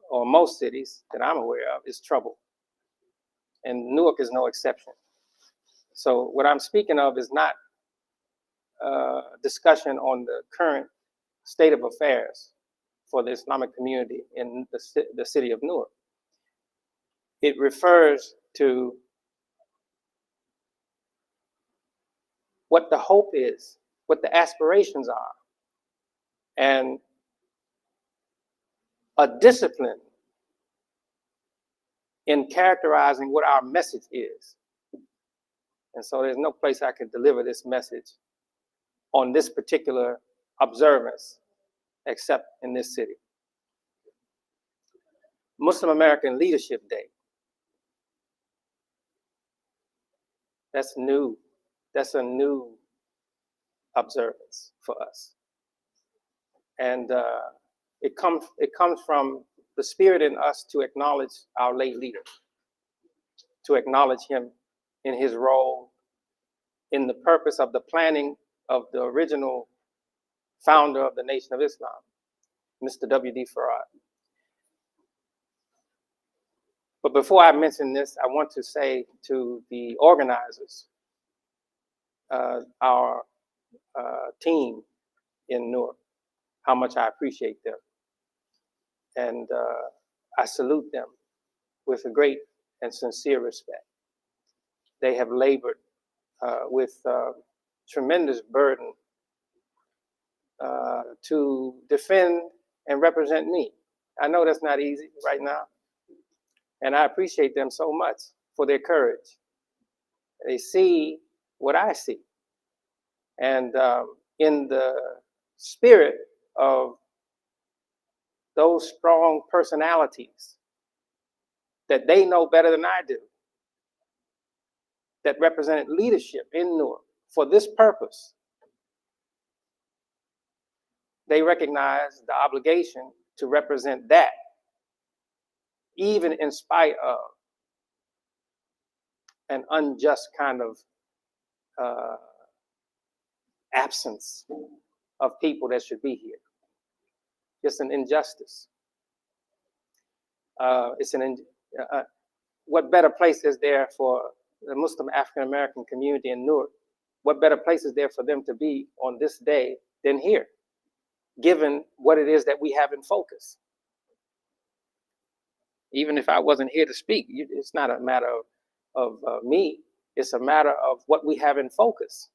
S7: or most cities that I'm aware of, is troubled. And Newark is no exception. So what I'm speaking of is not discussion on the current state of affairs for the Islamic community in the city of Newark. It refers to what the hope is, what the aspirations are, and a discipline in characterizing what our message is. And so there's no place I can deliver this message on this particular observance except in this city. Muslim American Leadership Day. That's new. That's a new observance for us. And it comes from the spirit in us to acknowledge our late leader, to acknowledge him in his role in the purpose of the planning of the original founder of the Nation of Islam, Mr. W.D. Farad. But before I mention this, I want to say to the organizers, our team in Newark, how much I appreciate them. And I salute them with a great and sincere respect. They have labored with tremendous burden to defend and represent me. I know that's not easy right now. And I appreciate them so much for their courage. They see what I see. And in the spirit of those strong personalities that they know better than I do, that represented leadership in Newark for this purpose, they recognize the obligation to represent that, even in spite of an unjust kind of absence of people that should be here. It's an injustice. What better place is there for the Muslim African American community in Newark? What better place is there for them to be on this day than here, given what it is that we have in focus? Even if I wasn't here to speak, it's not a matter of me. It's a matter of what we have in focus.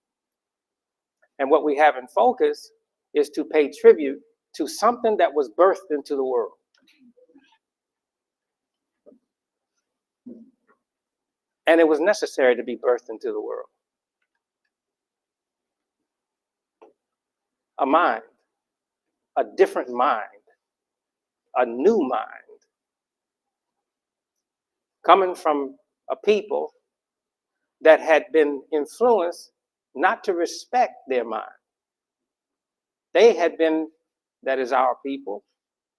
S7: And what we have in focus is to pay tribute to something that was birthed into the world. And it was necessary to be birthed into the world. A mind, a different mind, a new mind, coming from a people that had been influenced not to respect their mind. They had been, that is our people,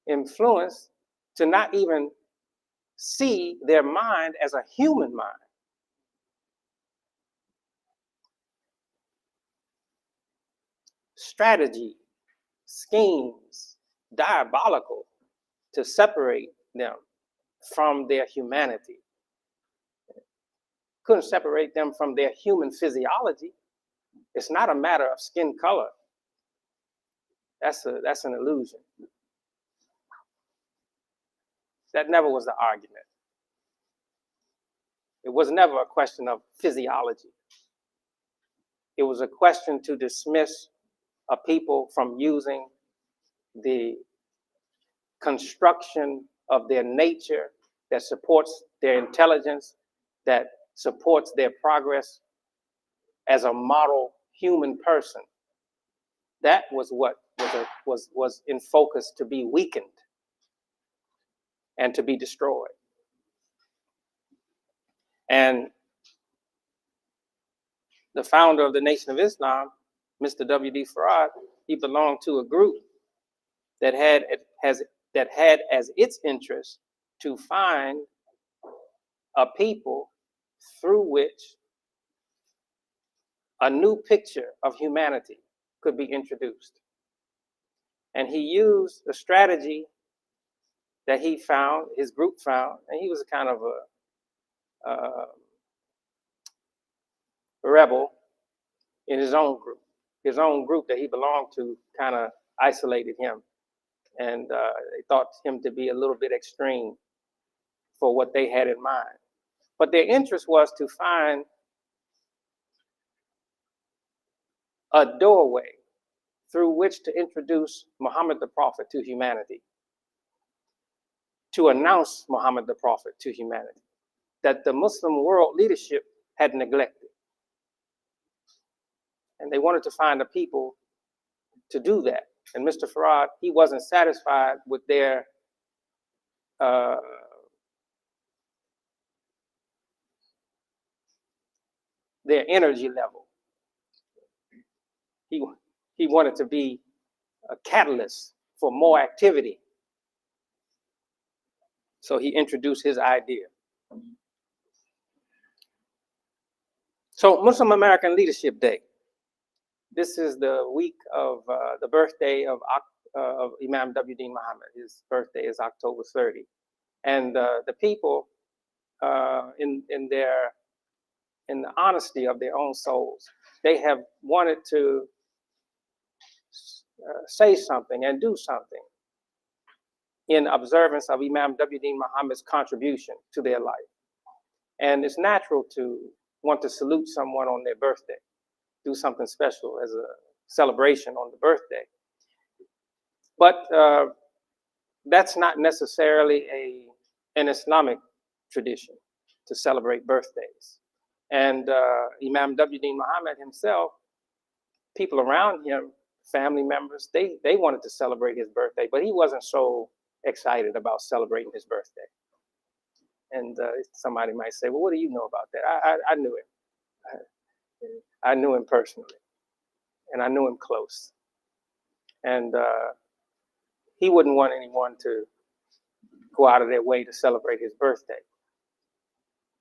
S7: influenced to not even see their mind as a human mind. Strategy, schemes, diabolical to separate them from their humanity. Couldn't separate them from their human physiology. It's not a matter of skin color. That's an illusion. That never was the argument. It was never a question of physiology. It was a question to dismiss a people from using the construction of their nature that supports their intelligence, that supports their progress as a model human person. That was what was in focus, to be weakened and to be destroyed. And the founder of the Nation of Islam, Mr. W.D. Farad, he belonged to a group that had as its interest to find a people through which a new picture of humanity could be introduced. And he used a strategy that he found, his group found, and he was a kind of a rebel in his own group. His own group that he belonged to kind of isolated him, and they thought him to be a little bit extreme for what they had in mind. But their interest was to find a doorway through which to introduce Muhammad the Prophet to humanity, to announce Muhammad the Prophet to humanity, that the Muslim world leadership had neglected. And they wanted to find a people to do that. And Mr. Farad, he wasn't satisfied with their energy level. He wanted to be a catalyst for more activity. So he introduced his idea. So Muslim American Leadership Day. This is the week of the birthday of Imam W. Deen Mohammed. His birthday is October 30. And the people, in the honesty of their own souls, they have wanted to say something and do something in observance of Imam W. Deen Mohammed's contribution to their life. And it's natural to want to salute someone on their birthday, do something special as a celebration on the birthday. But that's not necessarily an Islamic tradition to celebrate birthdays. And Imam W. Deen Mohammed himself, people around him, family members, they wanted to celebrate his birthday, but he wasn't so excited about celebrating his birthday. And somebody might say, well, what do you know about that? I knew him. I knew him personally, and I knew him close. And he wouldn't want anyone to go out of their way to celebrate his birthday.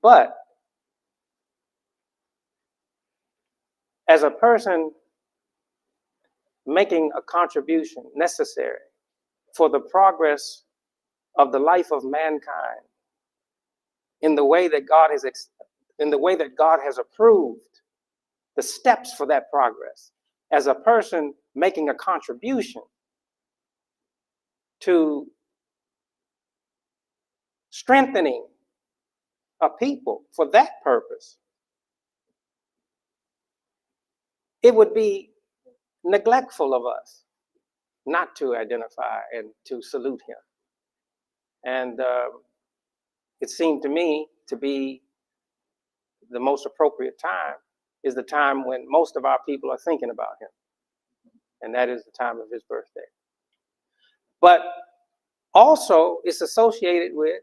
S7: But as a person making a contribution necessary for the progress of the life of mankind in the way that God has approved the steps for that progress, as a person making a contribution to strengthening a people for that purpose, it would be neglectful of us not to identify and to salute him. And it seemed to me to be the most appropriate time is the time when most of our people are thinking about him. And that is the time of his birthday. But also it's associated with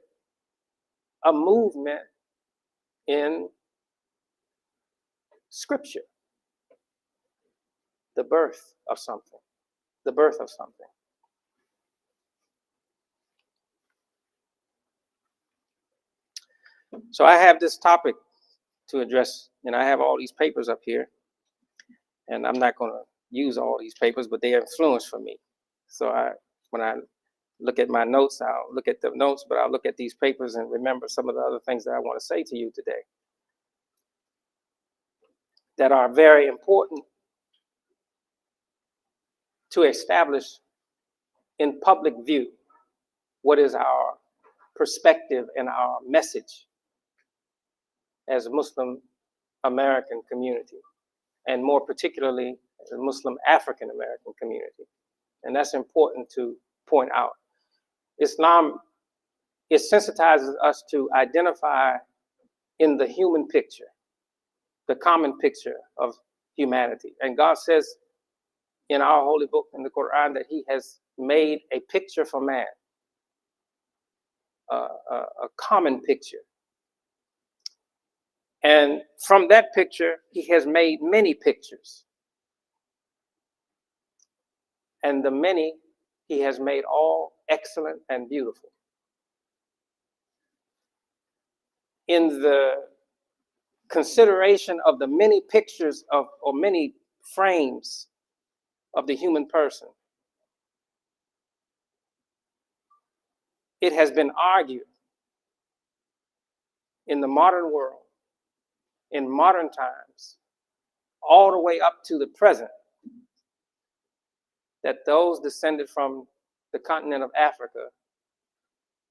S7: a movement in Scripture. The birth of something. The birth of something. So I have this topic to address, and I have all these papers up here, and I'm not going to use all these papers, but they are influence for me. So when I look at my notes, I'll look at the notes, but I'll look at these papers and remember some of the other things that I want to say to you today that are very important to establish in public view what is our perspective and our message as a Muslim American community, and more particularly the Muslim African American community. And that's important to point out. Islam, it sensitizes us to identify in the human picture, the common picture of humanity. And God says in our holy book, in the Quran, that he has made a picture for man, a common picture. And from that picture, he has made many pictures. And the many, he has made all excellent and beautiful. In the consideration of the many pictures of, or many frames of the human person, it has been argued in the modern world, in modern times, all the way up to the present, that those descended from the continent of Africa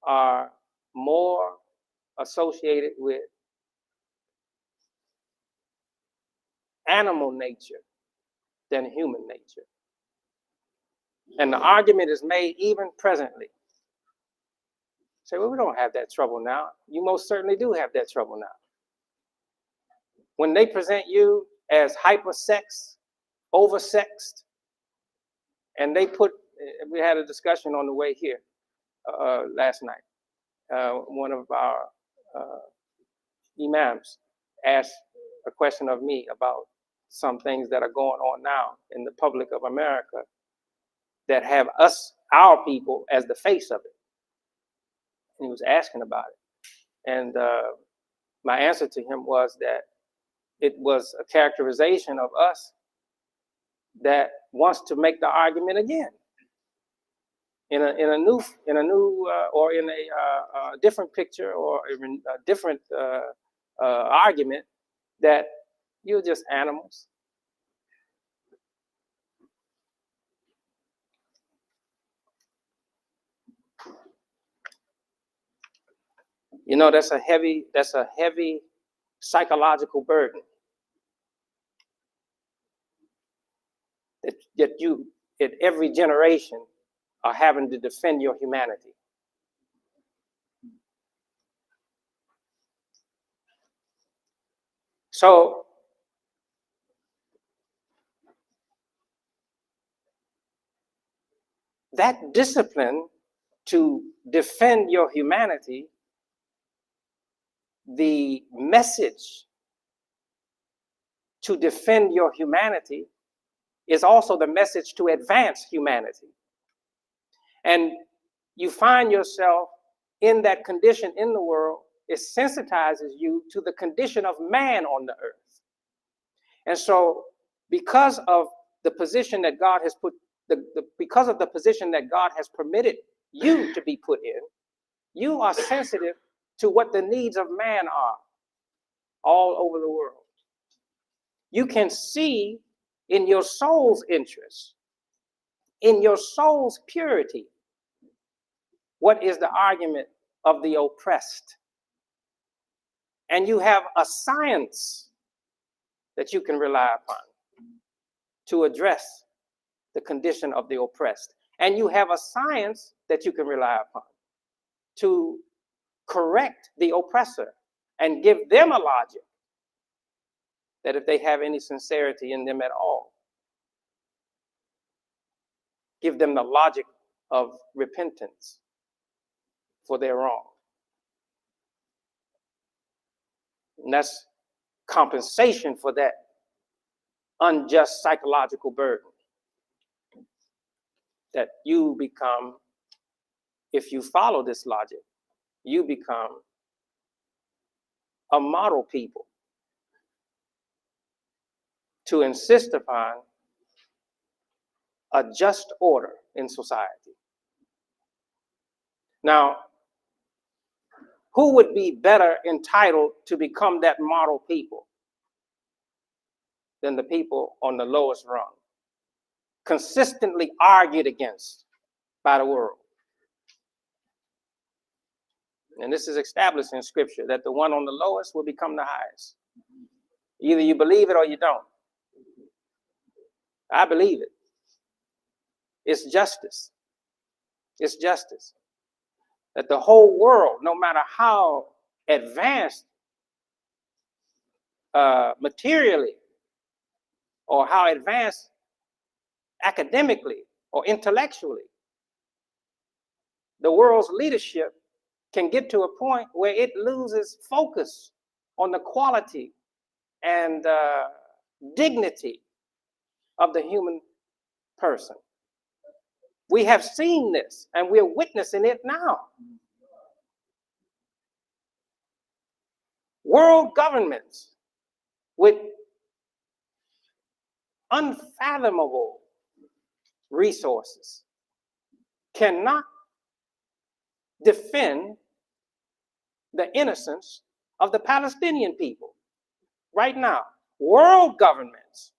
S7: are more associated with animal nature than human nature. And the argument is made even presently. Say, well, we don't have that trouble now. You most certainly do have that trouble now. When they present you as hypersexed, oversexed, and they put, we had a discussion on the way here last night. One of our imams asked a question of me about some things that are going on now in the public of America that have us, our people, as the face of it. And he was asking about it. And my answer to him was that it was a characterization of us that wants to make the argument again in a new or in a different picture or a different argument that you're just animals. You know, that's a heavy psychological burden that you, at every generation, are having to defend your humanity. So that discipline to defend your humanity, the message to defend your humanity is also the message to advance humanity. And you find yourself in that condition in the world, it sensitizes you to the condition of man on the earth. And so because of the position that God has put, because of the position that God has permitted you to be put in, you are sensitive to what the needs of man are all over the world. You can see in your soul's interest, in your soul's purity, what is the argument of the oppressed. And you have a science that you can rely upon to address the condition of the oppressed. And you have a science that you can rely upon to correct the oppressor and give them a logic that if they have any sincerity in them at all, give them the logic of repentance for their wrong. And that's compensation for that unjust psychological burden that you become, if you follow this logic, you become a model people to insist upon a just order in society. Now, who would be better entitled to become that model people than the people on the lowest rung, consistently argued against by the world? And this is established in scripture, that the one on the lowest will become the highest. Either you believe it or you don't. I believe it. It's justice. It's justice. That the whole world, no matter how advanced materially, or how advanced academically or intellectually, the world's leadership can get to a point where it loses focus on the quality and dignity of the human person. We have seen this, and we're witnessing it now. World governments with unfathomable resources cannot defend the innocence of the Palestinian people. Right now, world governments,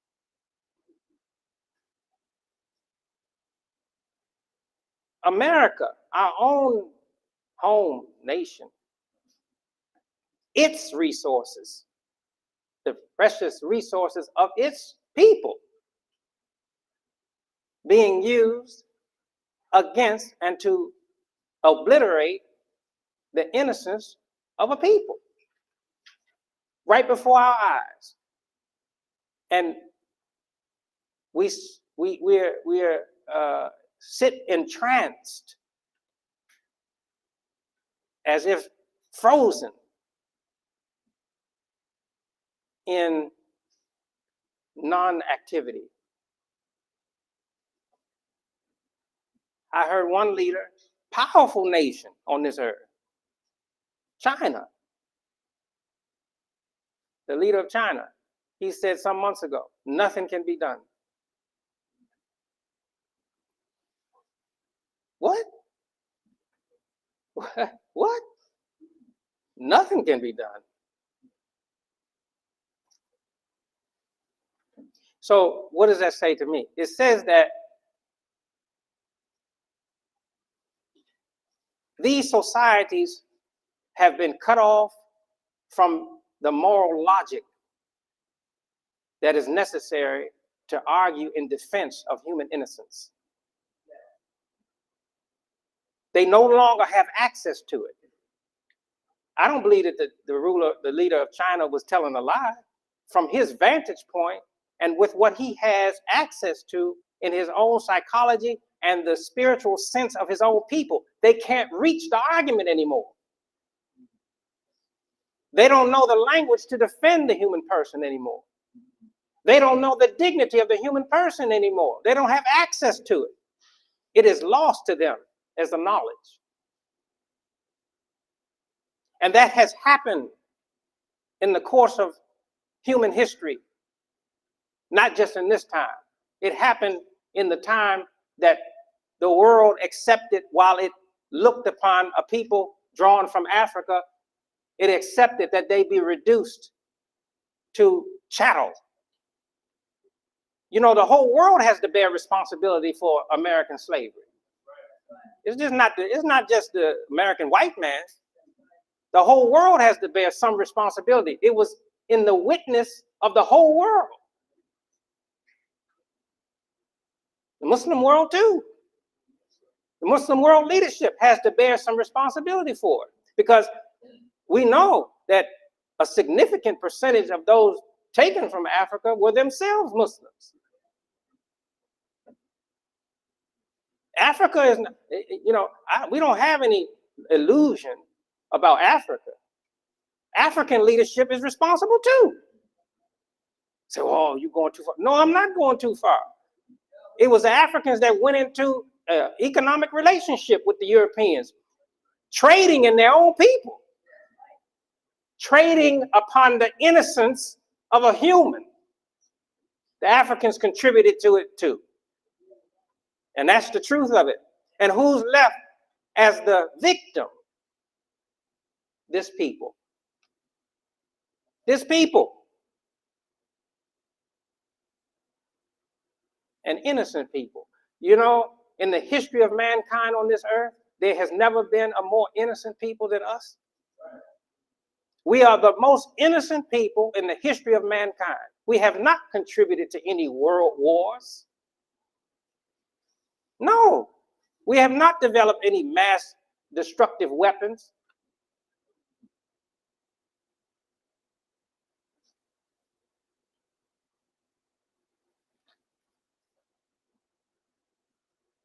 S7: America, our own home nation, its resources, the precious resources of its people, being used against and to obliterate the innocence of a people right before our eyes. And we're sit entranced as if frozen in non-activity. I heard one leader, powerful nation on this earth, China, the leader of China, he said some months ago, nothing can be done. What? What? Nothing can be done. So what does that say to me? It says that these societies have been cut off from the moral logic that is necessary to argue in defense of human innocence. They no longer have access to it. I don't believe that the leader of China was telling a lie. From his vantage point and with what he has access to in his own psychology and the spiritual sense of his own people, they can't reach the argument anymore. They don't know the language to defend the human person anymore. They don't know the dignity of the human person anymore. They don't have access to it. It is lost to them as a knowledge. And that has happened in the course of human history, not just in this time. It happened in the time that the world accepted, while it looked upon a people drawn from Africa, it accepted that they be reduced to chattel. You know, the whole world has to bear responsibility for American slavery. It's not just the American white man. The whole world has to bear some responsibility. It was in the witness of the whole world. The Muslim world too. The Muslim world leadership has to bear some responsibility for it, because we know that a significant percentage of those taken from Africa were themselves Muslims. Africa is, we don't have any illusion about Africa. African leadership is responsible too. So, oh, you're going too far. No, I'm not going too far. It was the Africans that went into economic relationship with the Europeans, trading in their own people, trading upon the innocence of a human. The Africans contributed to it too. And that's the truth of it. And who's left as the victim? This people. This people. And innocent people. You know, in the history of mankind on this earth, there has never been a more innocent people than us. We are the most innocent people in the history of mankind. We have not contributed to any world wars. No, we have not developed any mass destructive weapons.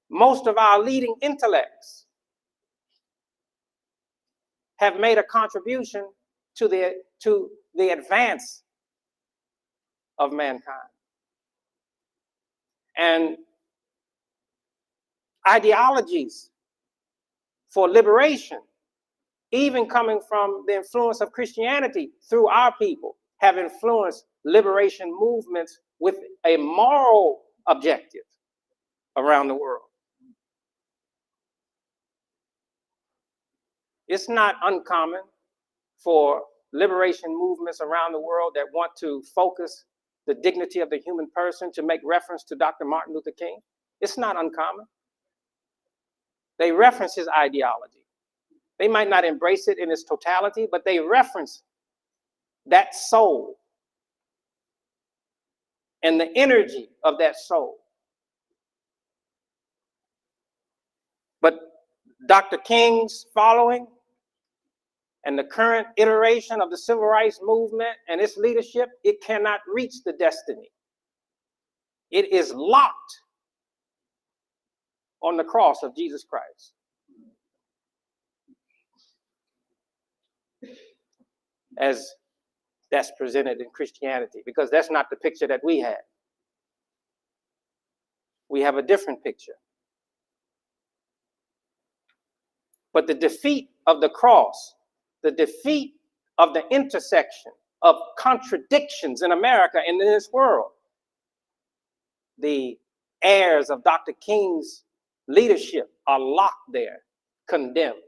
S7: Most of our leading intellects have made a contribution to the advance of mankind. And ideologies for liberation, even coming from the influence of Christianity through our people, have influenced liberation movements with a moral objective around the world. It's not uncommon for liberation movements around the world that want to focus the dignity of the human person to make reference to Dr. Martin Luther King. It's not uncommon. They reference his ideology. They might not embrace it in its totality, but they reference that soul and the energy of that soul. But Dr. King's following and the current iteration of the civil rights movement and its leadership, it cannot reach the destiny. It is locked on the cross of Jesus Christ. As that's presented in Christianity, because that's not the picture that we have. We have a different picture. But the defeat of the cross, the defeat of the intersection of contradictions in America and in this world, the heirs of Dr. King's leadership are locked there, condemned.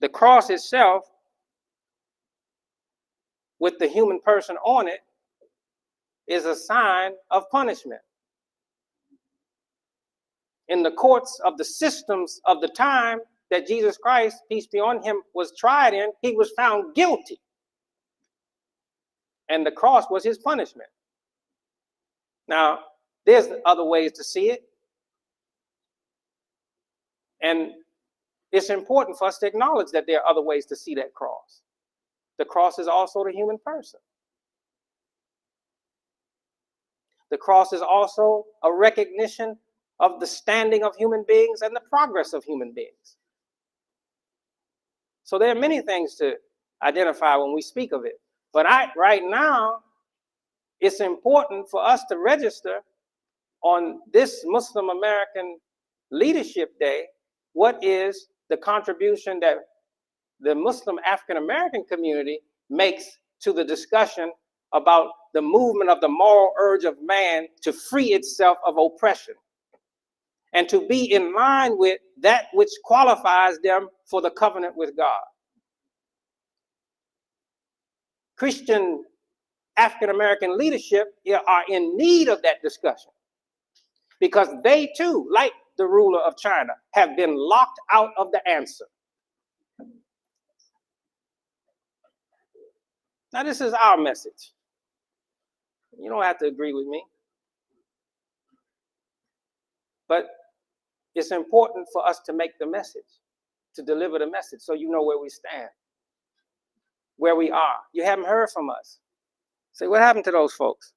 S7: The cross itself, with the human person on it, is a sign of punishment. In the courts of the systems of the time that Jesus Christ, peace be on him, was tried in, he was found guilty. And the cross was his punishment. Now, there's other ways to see it. And it's important for us to acknowledge that there are other ways to see that cross. The cross is also the human person. The cross is also a recognition of the standing of human beings and the progress of human beings. So there are many things to identify when we speak of it. But right now, it's important for us to register on this Muslim American Leadership Day what is the contribution that the Muslim African American community makes to the discussion about the movement of the moral urge of man to free itself of oppression and to be in line with that which qualifies them for the covenant with God. Christian African American leadership are in need of that discussion because they too, like the ruler of China, have been locked out of the answer. Now, this is our message. You don't have to agree with me. But it's important for us to make the message, to deliver the message, so you know where we stand, where we are. You haven't heard from us. Say, what happened to those folks?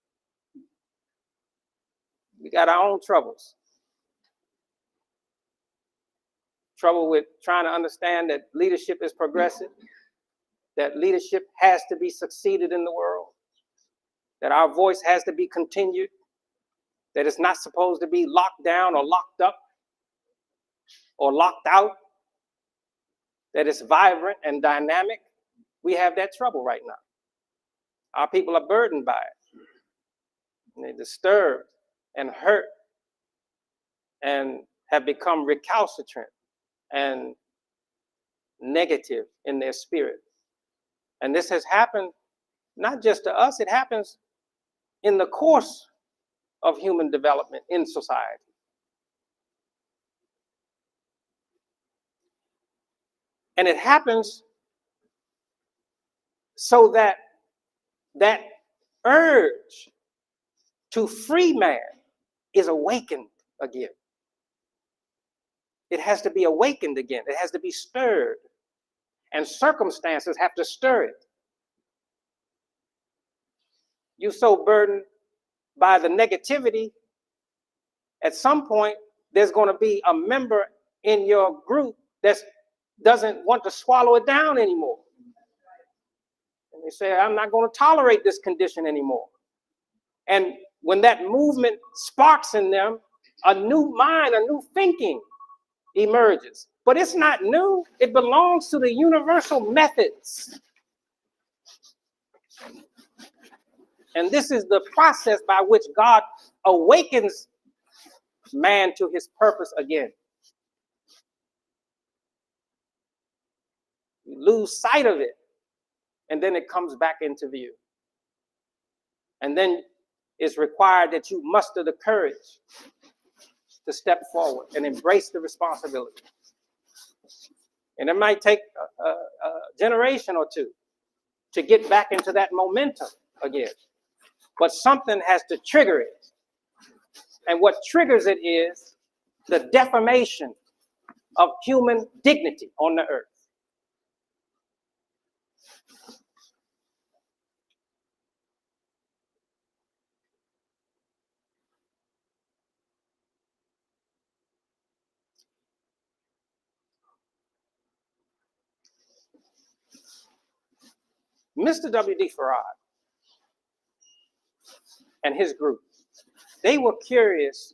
S7: We got our own troubles. Trouble with trying to understand that leadership is progressive, that leadership has to be succeeded in the world, that our voice has to be continued, that it's not supposed to be locked down or locked up or locked out, that it's vibrant and dynamic. We have that trouble right now. Our people are burdened by it. And they're disturbed and hurt and have become recalcitrant and negative in their spirit. And this has happened not just to us, it happens in the course of human development in society. And it happens so that that urge to free man is awakened again. It has to be awakened again. It has to be stirred. And circumstances have to stir it. You're so burdened by the negativity, at some point, there's going to be a member in your group that doesn't want to swallow it down anymore. And they say, I'm not going to tolerate this condition anymore. And when that movement sparks in them, a new mind, a new thinking emerges. But it's not new. It belongs to the universal methods. And this is the process by which God awakens man to his purpose again. You lose sight of it, and then it comes back into view. And then it's required that you muster the courage to step forward and embrace the responsibility. And it might take a generation or two to get back into that momentum again. But something has to trigger it. And what triggers it is the defamation of human dignity on the earth. Mr. W.D. Farad and his group, they were curious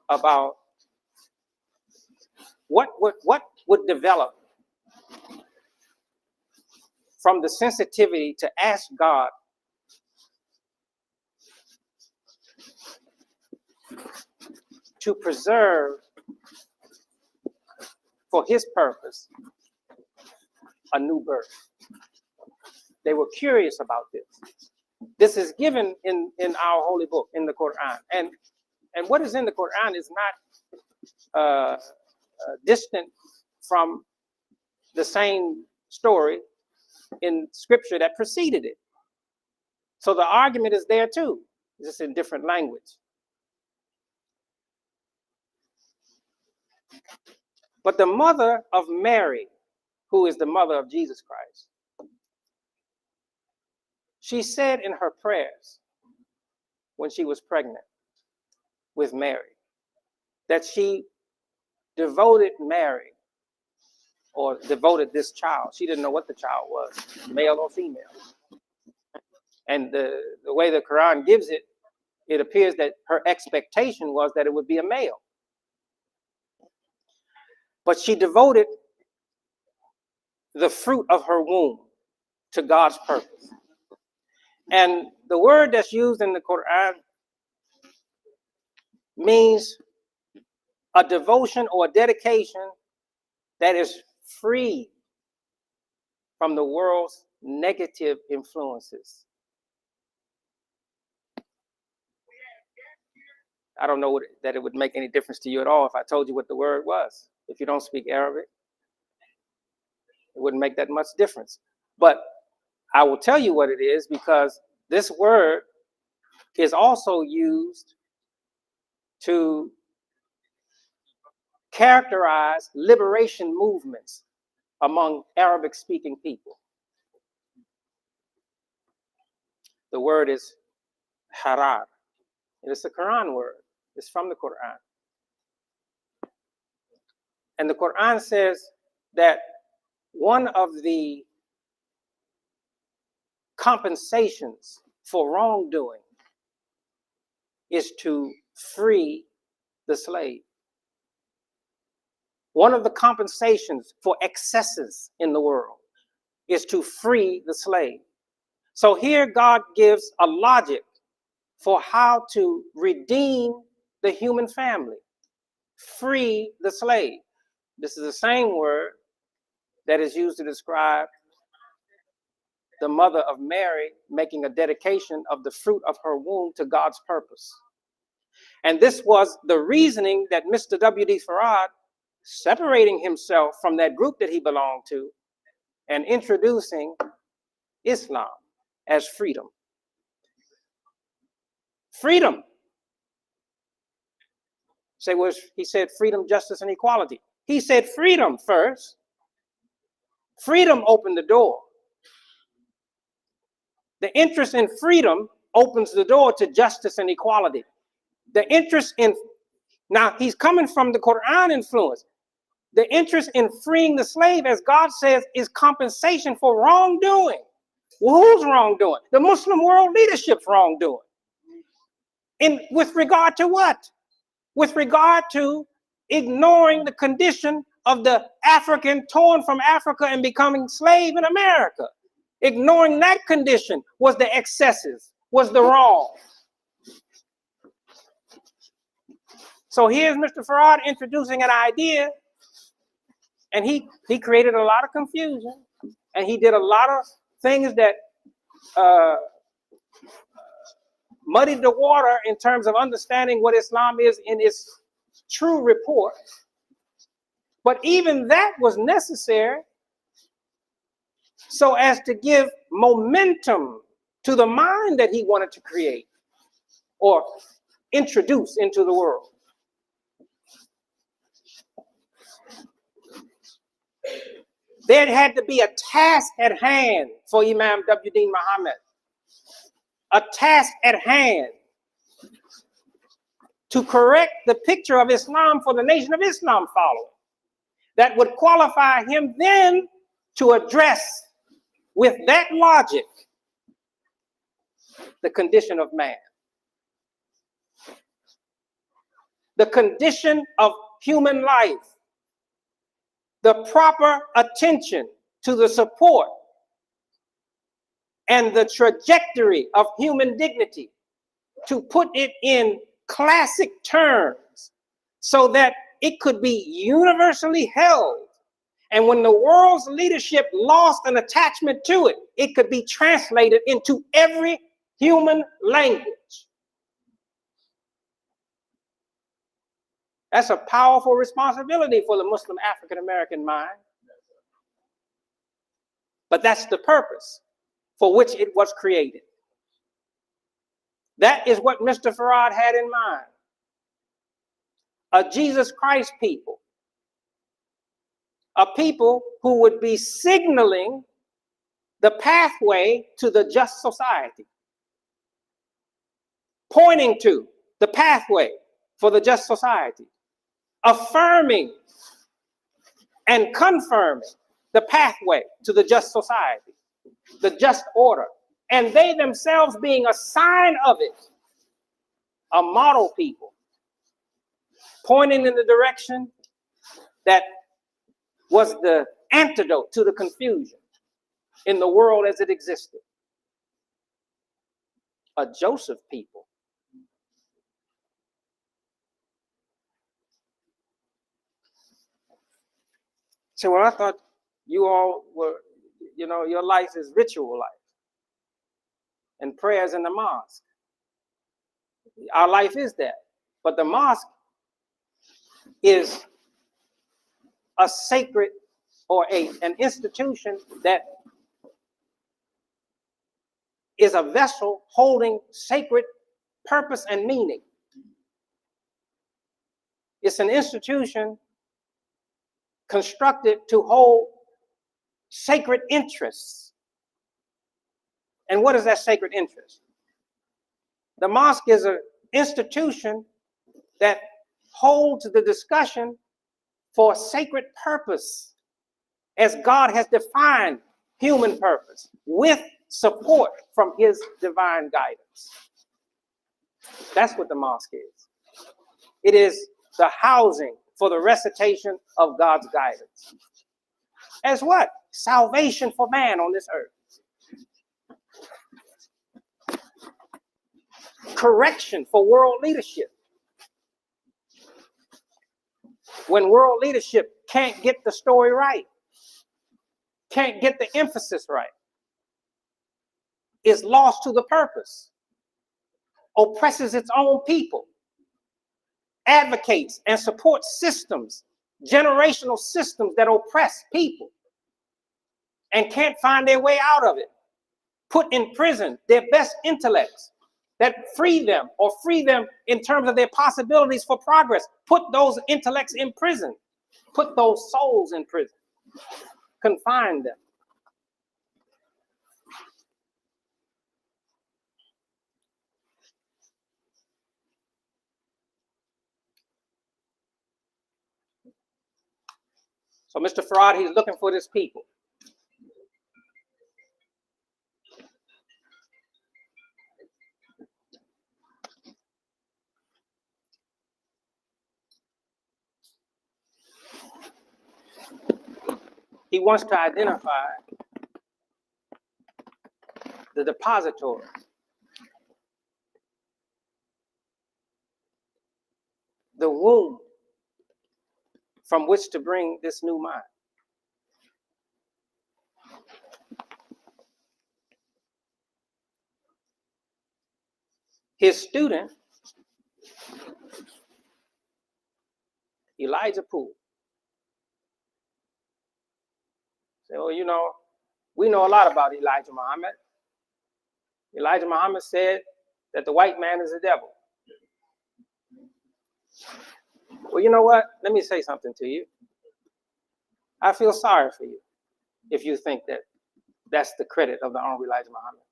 S7: about what would develop from the sensitivity to ask God to preserve for his purpose a new birth. They were curious about this. This is given in our holy book, in the Quran. And what is in the Quran is not distant from the same story in scripture that preceded it. So the argument is there too, just in different language. But the mother of Mary, who is the mother of Jesus Christ, she said in her prayers when she was pregnant with Mary that she devoted Mary, or devoted this child. She didn't know what the child was, male or female. And the way the Quran gives it, it appears that her expectation was that it would be a male. But she devoted the fruit of her womb to God's purpose. And the word that's used in the Quran means a devotion or a dedication that is free from the world's negative influences. I don't know that it would make any difference to you at all if I told you what the word was. If you don't speak Arabic, it wouldn't make that much difference. But I will tell you what it is, because this word is also used to characterize liberation movements among Arabic-speaking people. The word is harar. It is a Quran word. It's from the Quran. And the Quran says that one of the compensations for wrongdoing is to free the slave. One of the compensations for excesses in the world is to free the slave. So here God gives a logic for how to redeem the human family. Free the slave. This is the same word that is used to describe the mother of Mary making a dedication of the fruit of her womb to God's purpose. And this was the reasoning that Mr. W.D. Farad, separating himself from that group that he belonged to and introducing Islam as freedom. Freedom. Say, well, he said freedom, justice, and equality. He said freedom first. Freedom opened the door. The interest in freedom opens the door to justice and equality. The interest in, now he's coming from the Quran influence. The interest in freeing the slave, as God says, is compensation for wrongdoing. Well, who's wrongdoing? The Muslim world leadership's wrongdoing. With regard to what? With regard to ignoring the condition of the African torn from Africa and becoming slave in America. Ignoring that condition was the excesses, was the wrong. So here's Mr. Farad introducing an idea, and he created a lot of confusion and he did a lot of things that muddied the water in terms of understanding what Islam is in its true report. But even that was necessary so as to give momentum to the mind that he wanted to create or introduce into the world. There had to be a task at hand for Imam W. Deen Mohammed. A task at hand to correct the picture of Islam for the Nation of Islam following that would qualify him then to address with that logic the condition of man, the condition of human life, the proper attention to the support and the trajectory of human dignity, to put it in classic terms so that it could be universally held. And when the world's leadership lost an attachment to it, it could be translated into every human language. That's a powerful responsibility for the Muslim African American mind. But that's the purpose for which it was created. That is what Mr. Farad had in mind. A Jesus Christ people. A people who would be signaling the pathway to the just society. Pointing to the pathway for the just society. Affirming and confirming the pathway to the just society, the just order, and they themselves being a sign of it, a model people, pointing in the direction that was the antidote to the confusion in the world as it existed. A Joseph people. So when I thought you all were, your life is ritual life and prayers in the mosque. Our life is that. But the mosque is a sacred or an institution that is a vessel holding sacred purpose and meaning. It's an institution constructed to hold sacred interests. And what is that sacred interest? The mosque is an institution that holds the discussion for a sacred purpose as God has defined human purpose with support from his divine guidance. That's what the mosque is. It is the housing for the recitation of God's guidance. As what? Salvation for man on this earth. Correction for world leadership. When world leadership can't get the story right, can't get the emphasis right, is lost to the purpose, oppresses its own people, advocates and supports systems, generational systems that oppress people and can't find their way out of it, put in prison their best intellects that free them in terms of their possibilities for progress, put those intellects in prison, put those souls in prison, confine them. So Mr. Farad, he's looking for this people. He wants to identify the depository, the womb from which to bring this new mind. his student, Elijah Poole, said, well, you know, we know a lot about Elijah Muhammad. Elijah Muhammad said that the white man is the devil. Well, you know what? Let me say something to you. I feel sorry for you if you think that that's the credit of the Honorable Elijah Muhammad.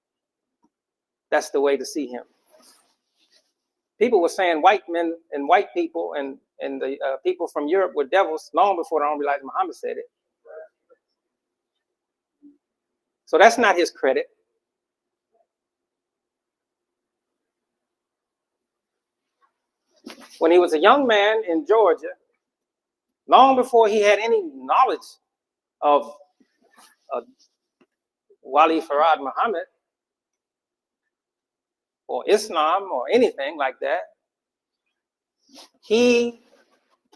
S7: That's the way to see him. People were saying white men and white people and the people from Europe were devils long before the Honorable Elijah Muhammad said it. So that's not his credit. When he was a young man in Georgia, long before he had any knowledge of Wali Farad Muhammad or Islam or anything like that, he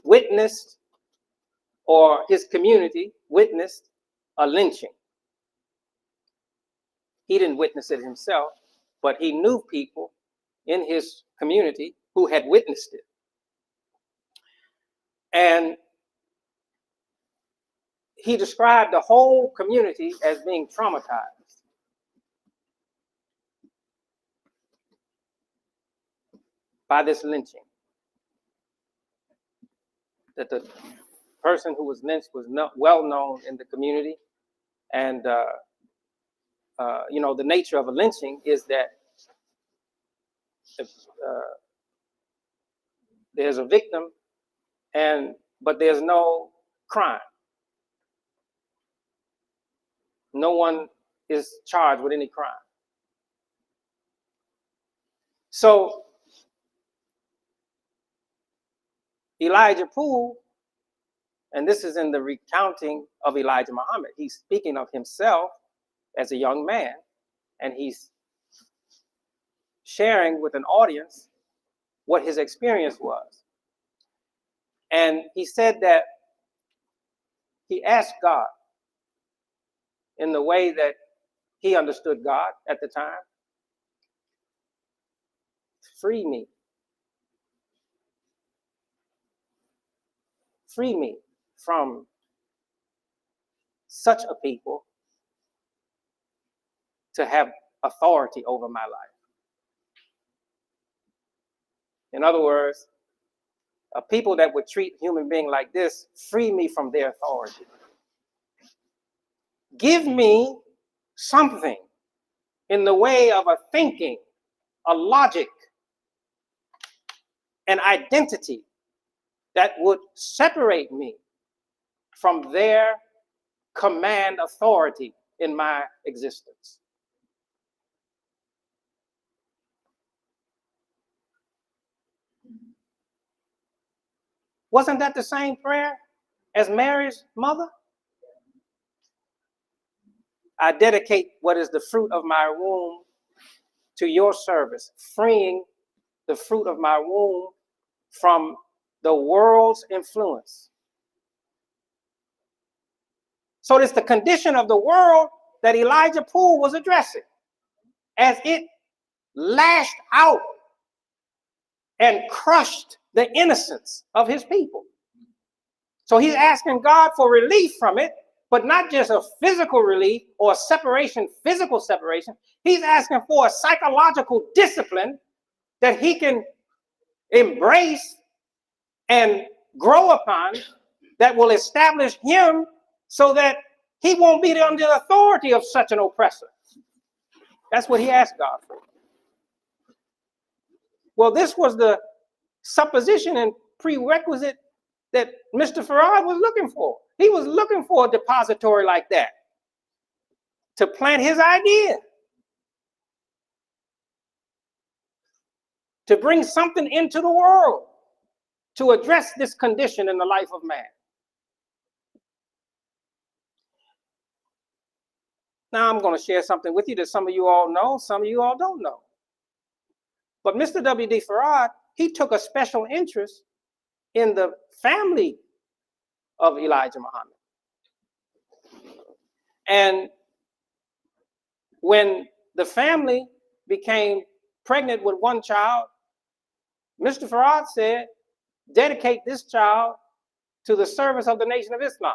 S7: witnessed, or his community witnessed, a lynching. He didn't witness it himself, but he knew people in his community who had witnessed it. And he described the whole community as being traumatized. By this lynching. That the person who was lynched was well known in the community. And, you know, the nature of a lynching is that there's a victim, but there's no crime. No one is charged with any crime. So Elijah Poole, and this is in the recounting of Elijah Muhammad, he's speaking of himself as a young man, and he's sharing with an audience what his experience was. And he said that he asked God in the way that he understood God at the time, free me. Free me from such a people to have authority over my life. In other words, a people that would treat human beings like this, free me from their authority. Give me something in the way of a thinking, a logic, an identity that would separate me from their command authority in my existence. Wasn't that the same prayer as Mary's mother? I dedicate what is the fruit of my womb to your service, freeing the fruit of my womb from the world's influence. So it's the condition of the world that Elijah Poole was addressing as it lashed out and crushed the innocence of his people. So he's asking God for relief from it, but not just a physical relief or a separation, physical separation. He's asking for a psychological discipline that he can embrace and grow upon that will establish him so that he won't be under the authority of such an oppressor. That's what he asked God for. Well, this was the supposition and prerequisite that Mr. Farad was looking for. He was looking for a depository like that to plant his idea, to bring something into the world to address this condition in the life of man. Now I'm going to share something with you that some of you all know, some of you all don't know. But Mr. W.D. Farad, he took a special interest in the family of Elijah Muhammad. And when the family became pregnant with one child, Mr. Farad said, dedicate this child to the service of the Nation of Islam.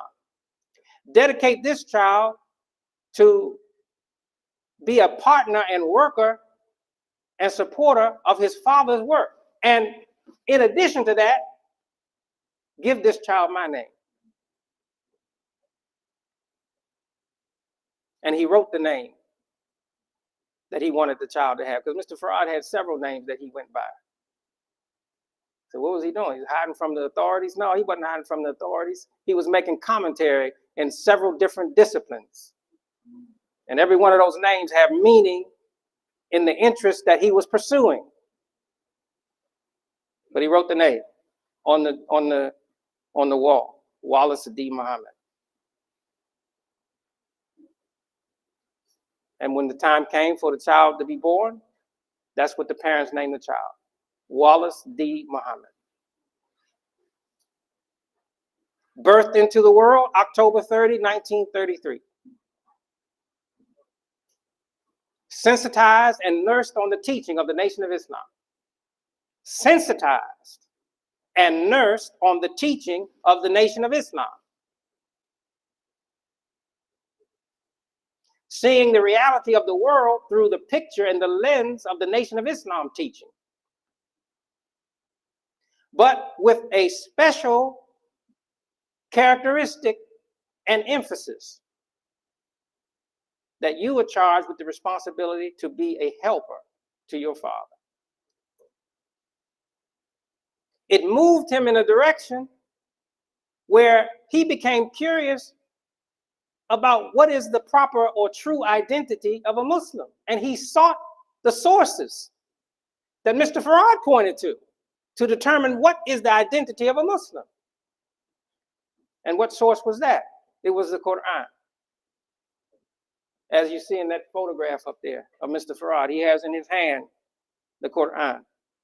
S7: Dedicate this child to be a partner and worker and supporter of his father's work. And in addition to that, give this child my name. And he wrote the name that he wanted the child to have, because Mr. Farad had several names that he went by. So what was he doing? He was hiding from the authorities? No, he wasn't hiding from the authorities. He was making commentary in several different disciplines. And every one of those names have meaning in the interest that he was pursuing. But he wrote the name on the wall, Wallace Deen Mohammed. And when the time came for the child to be born, that's what the parents named the child, Wallace Deen Mohammed. Birthed into the world October 30, 1933. Sensitized and nursed on the teaching of the Nation of Islam. Sensitized and nursed on the teaching of the Nation of Islam. Seeing the reality of the world through the picture and the lens of the Nation of Islam teaching. But with a special characteristic and emphasis that you are charged with the responsibility to be a helper to your father. It moved him in a direction where he became curious about what is the proper or true identity of a Muslim. And he sought the sources that Mr. Farad pointed to determine what is the identity of a Muslim. And what source was that? It was the Quran. As you see in that photograph up there of Mr. Farad, he has in his hand the Quran.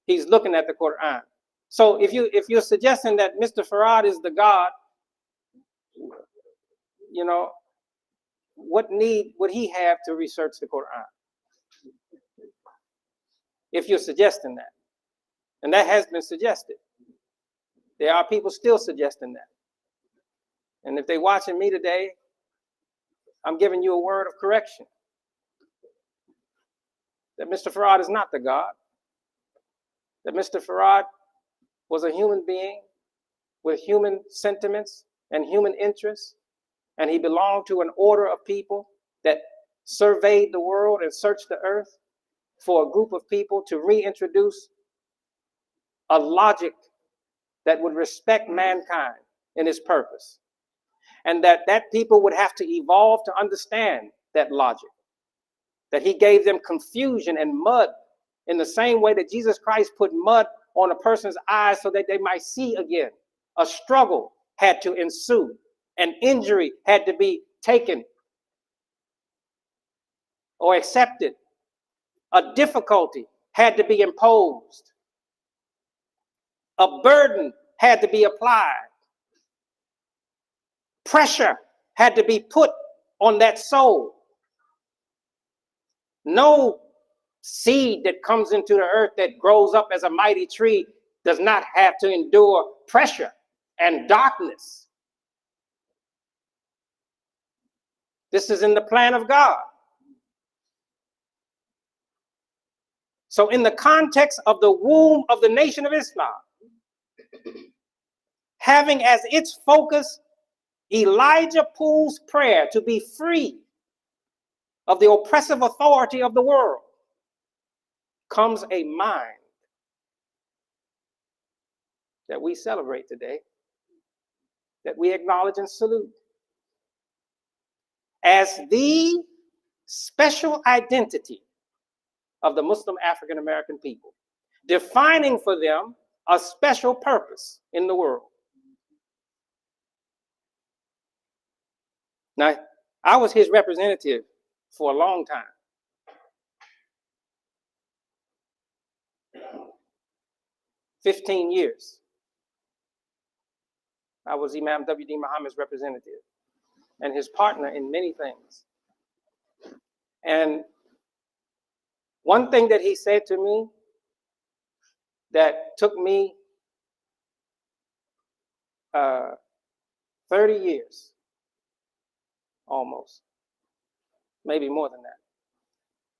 S7: He's looking at the Quran. So if you're suggesting that Mr. Farad is the God, you know, what need would he have to research the Quran? If you're suggesting that. And that has been suggested. There are people still suggesting that. And if they're watching me today, I'm giving you a word of correction. That Mr. Farad is not the God. That Mr. Farad was a human being with human sentiments and human interests. And he belonged to an order of people that surveyed the world and searched the earth for a group of people to reintroduce a logic that would respect mankind in its purpose. And that people would have to evolve to understand that logic. That he gave them confusion and mud in the same way that Jesus Christ put mud on a person's eyes so that they might see again. A struggle had to ensue. An injury had to be taken or accepted. A difficulty had to be imposed. A burden had to be applied. Pressure had to be put on that soul. No seed that comes into the earth that grows up as a mighty tree does not have to endure pressure and darkness. This is in the plan of God. So in the context of the womb of the Nation of Islam, having as its focus Elijah Poole's prayer to be free of the oppressive authority of the world, comes a mind that we celebrate today, that we acknowledge and salute as the special identity of the Muslim African American people, defining for them a special purpose in the world. Now, I was his representative for a long time. 15 years. I was Imam W. Deen Mohammed's representative and his partner in many things. And One thing that he said to me that took me 30 years, almost, maybe more than that.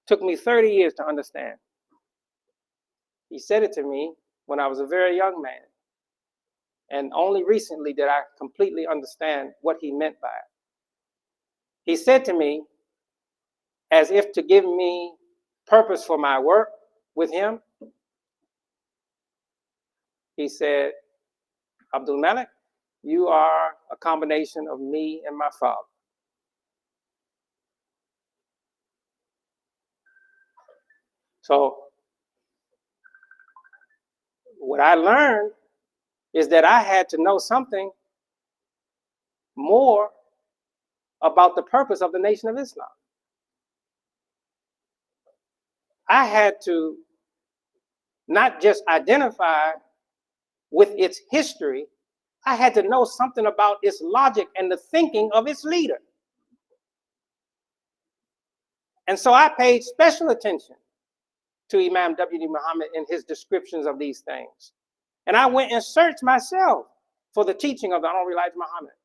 S7: Took me 30 years to understand. He said it to me when I was a very young man. And only recently did I completely understand what he meant by it. He said to me, as if to give me purpose for my work with him, he said, Abdulmalik, you are a combination of me and my father. So what I learned is that I had to know something more about the purpose of the Nation of Islam. I had to not just identify with its history, I had to know something about its logic and the thinking of its leader. And so I paid special attention to Imam W. Deen Mohammed in his descriptions of these things. And I went and searched myself for the teaching of the Honorable Elijah Muhammad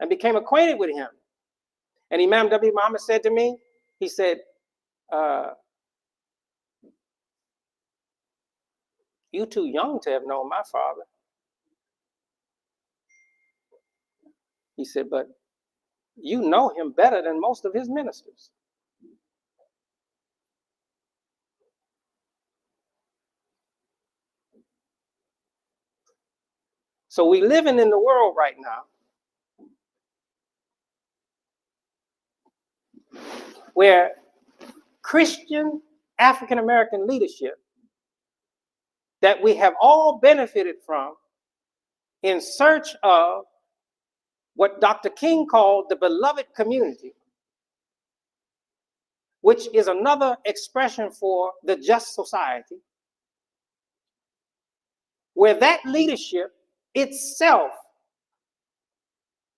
S7: and became acquainted with him. And Imam W. Muhammad said to me, he said, you too young to have known my father. He said, but you know him better than most of his ministers. So we living in the world right now where Christian African-American leadership that we have all benefited from in search of what Dr. King called the beloved community, which is another expression for the just society, where that leadership itself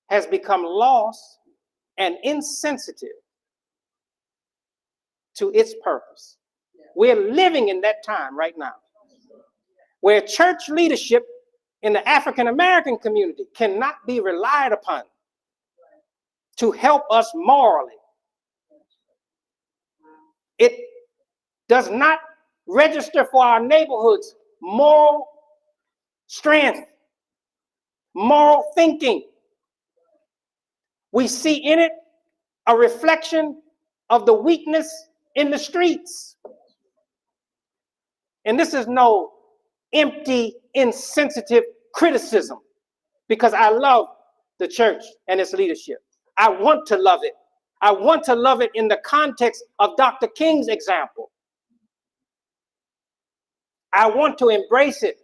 S7: has become lost and insensitive to its purpose. We're living in that time right now, where church leadership in the African-American community cannot be relied upon to help us morally. It does not register for our neighborhoods moral strength, moral thinking. We see in it a reflection of the weakness in the streets. And this is no empty, insensitive criticism, because I love the church and its leadership. I want to love it. I want to love it in the context of Dr. King's example. I want to embrace it.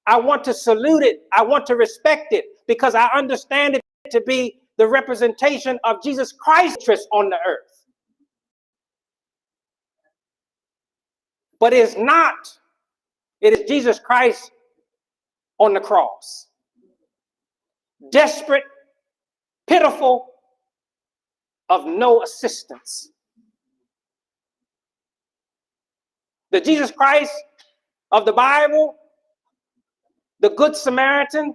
S7: I want to salute it. I want to respect it, because I understand it to be the representation of Jesus Christ on the earth. But it's not. It is Jesus Christ on the cross. Desperate, pitiful, of no assistance. The Jesus Christ of the Bible, the Good Samaritan,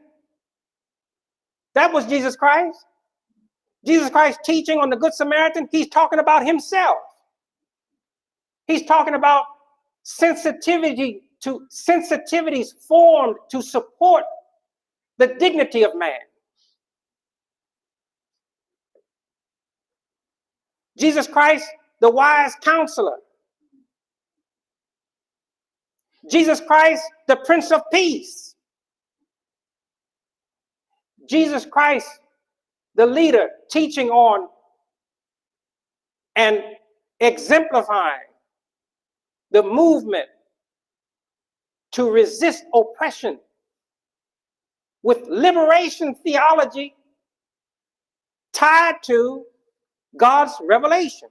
S7: that was Jesus Christ. Jesus Christ teaching on the Good Samaritan, he's talking about himself. He's talking about sensitivities formed to support the dignity of man. Jesus Christ, the wise counselor. Jesus Christ, the Prince of Peace. Jesus Christ, the leader, teaching on and exemplifying the movement to resist oppression with liberation theology tied to God's revelation.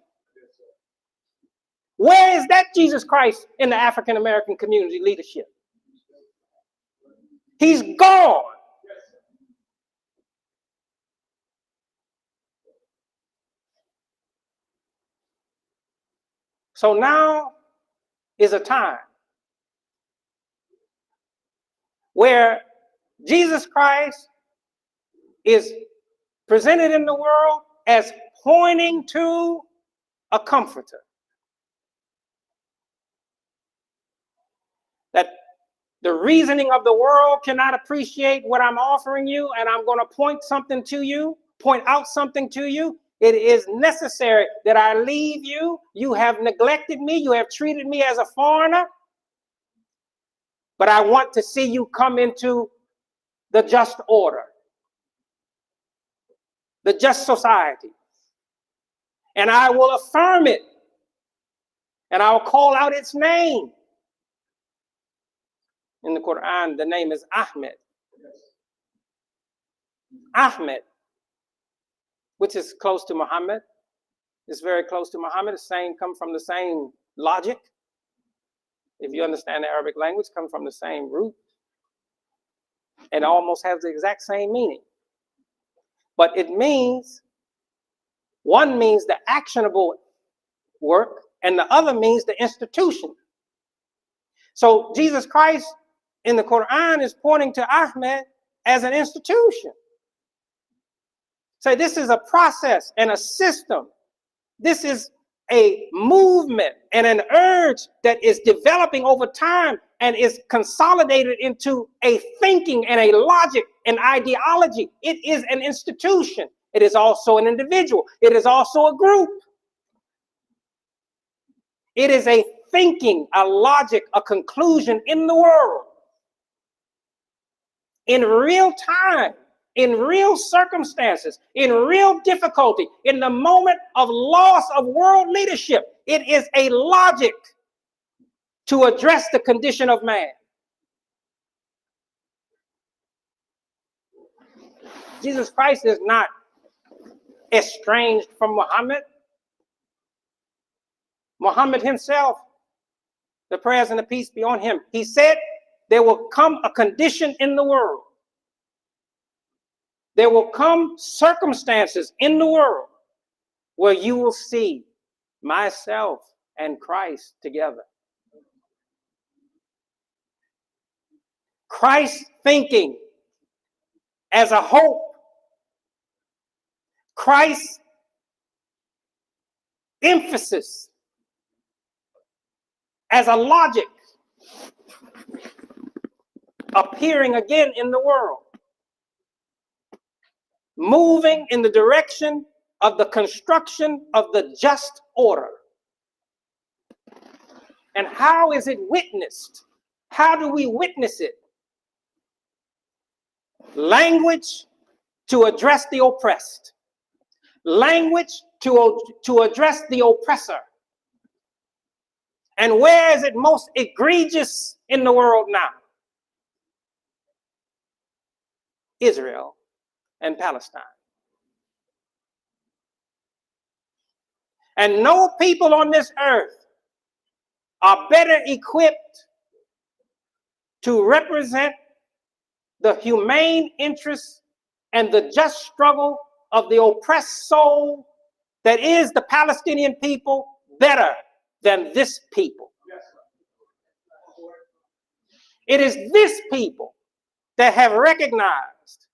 S7: Where is that Jesus Christ in the African American community leadership? He's gone. So now is a time where Jesus Christ is presented in the world as pointing to a comforter. That the reasoning of the world cannot appreciate what I'm offering you, and I'm going to point out something to you. It is necessary that I leave you. You have neglected me. You have treated me as a foreigner. But I want to see you come into the just order, the just society. And I will affirm it. And I'll call out its name. In the Quran, the name is Ahmed. Ahmed, which is close to Muhammad. It's very close to Muhammad. The come from the same logic. If you understand the Arabic language, come from the same root. It almost has the exact same meaning. But it means, one means the actionable work, and the other means the institution. So Jesus Christ in the Quran is pointing to Ahmed as an institution. So this is a process and a system. This is a movement and an urge that is developing over time and is consolidated into a thinking and a logic and ideology. It is an institution. It is also an individual. It is also a group. It is a thinking, a logic, a conclusion in the world. In real time, in real circumstances, in real difficulty, in the moment of loss of world leadership, it is a logic to address the condition of man. Jesus Christ is not estranged from Muhammad. Muhammad himself, the prayers and the peace be on him, he said, there will come a condition in the world. There will come circumstances in the world where you will see myself and Christ together. Christ thinking as a hope. Christ emphasis as a logic appearing again in the world, moving in the direction of the construction of the just order. And how is it witnessed? How do we witness it? Language to address the oppressed. Language to address the oppressor. And where is it most egregious in the world now? Israel and Palestine. And no people on this earth are better equipped to represent the humane interests and the just struggle of the oppressed soul that is the Palestinian people better than this people. It is this people that have recognized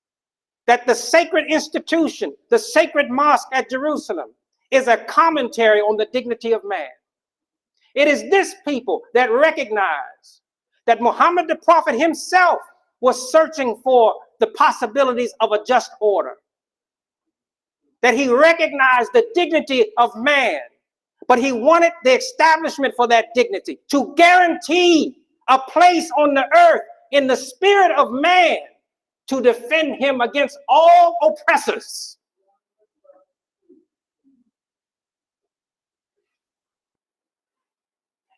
S7: that the sacred institution, the sacred mosque at Jerusalem, is a commentary on the dignity of man. It is this people that recognize that Muhammad the Prophet himself was searching for the possibilities of a just order. That he recognized the dignity of man, but he wanted the establishment for that dignity to guarantee a place on the earth in the spirit of man to defend him against all oppressors.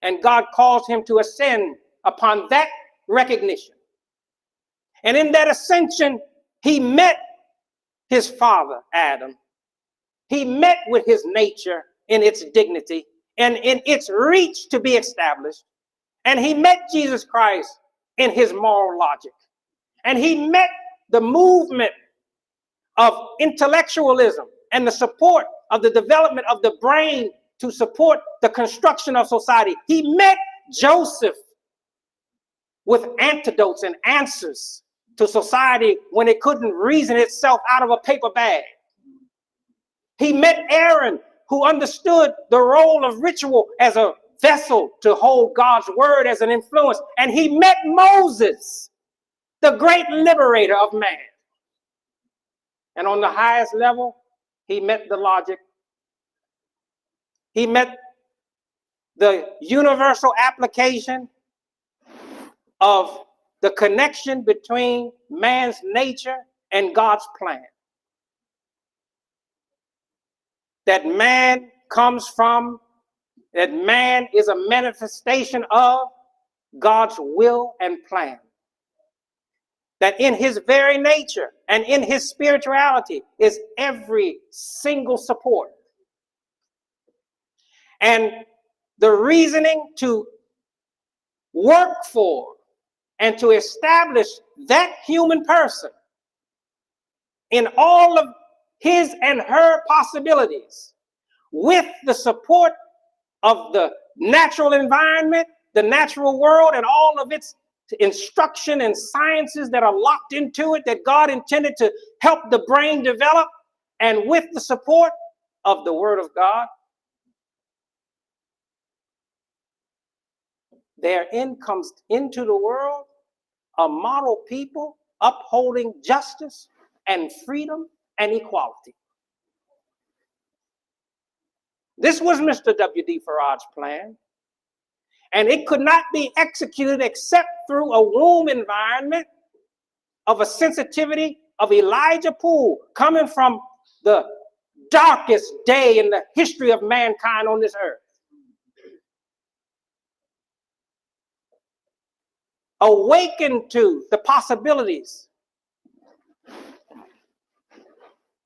S7: And God calls him to ascend upon that recognition. And in that ascension, he met his father, Adam. He met with his nature in its dignity and in its reach to be established. And he met Jesus Christ in his moral logic. And he met the movement of intellectualism and the support of the development of the brain to support the construction of society. He met Joseph with antidotes and answers to society when it couldn't reason itself out of a paper bag. He met Aaron, who understood the role of ritual as a vessel to hold God's word as an influence. And he met Moses, the great liberator of man. And on the highest level, he met the logic. He met the universal application of the connection between man's nature and God's plan. That man comes from, that man is a manifestation of God's will and plan. That in his very nature and in his spirituality is every single support. And the reasoning to work for and to establish that human person in all of his and her possibilities with the support of the natural environment, the natural world, and all of its instruction and sciences that are locked into it that God intended to help the brain develop, and with the support of the Word of God, therein comes into the world a model people upholding justice and freedom and equality. This was Mr. W.D. Faraj's plan, and it could not be executed except through a womb environment of a sensitivity of Elijah Poole coming from the darkest day in the history of mankind on this earth. Awakened to the possibilities.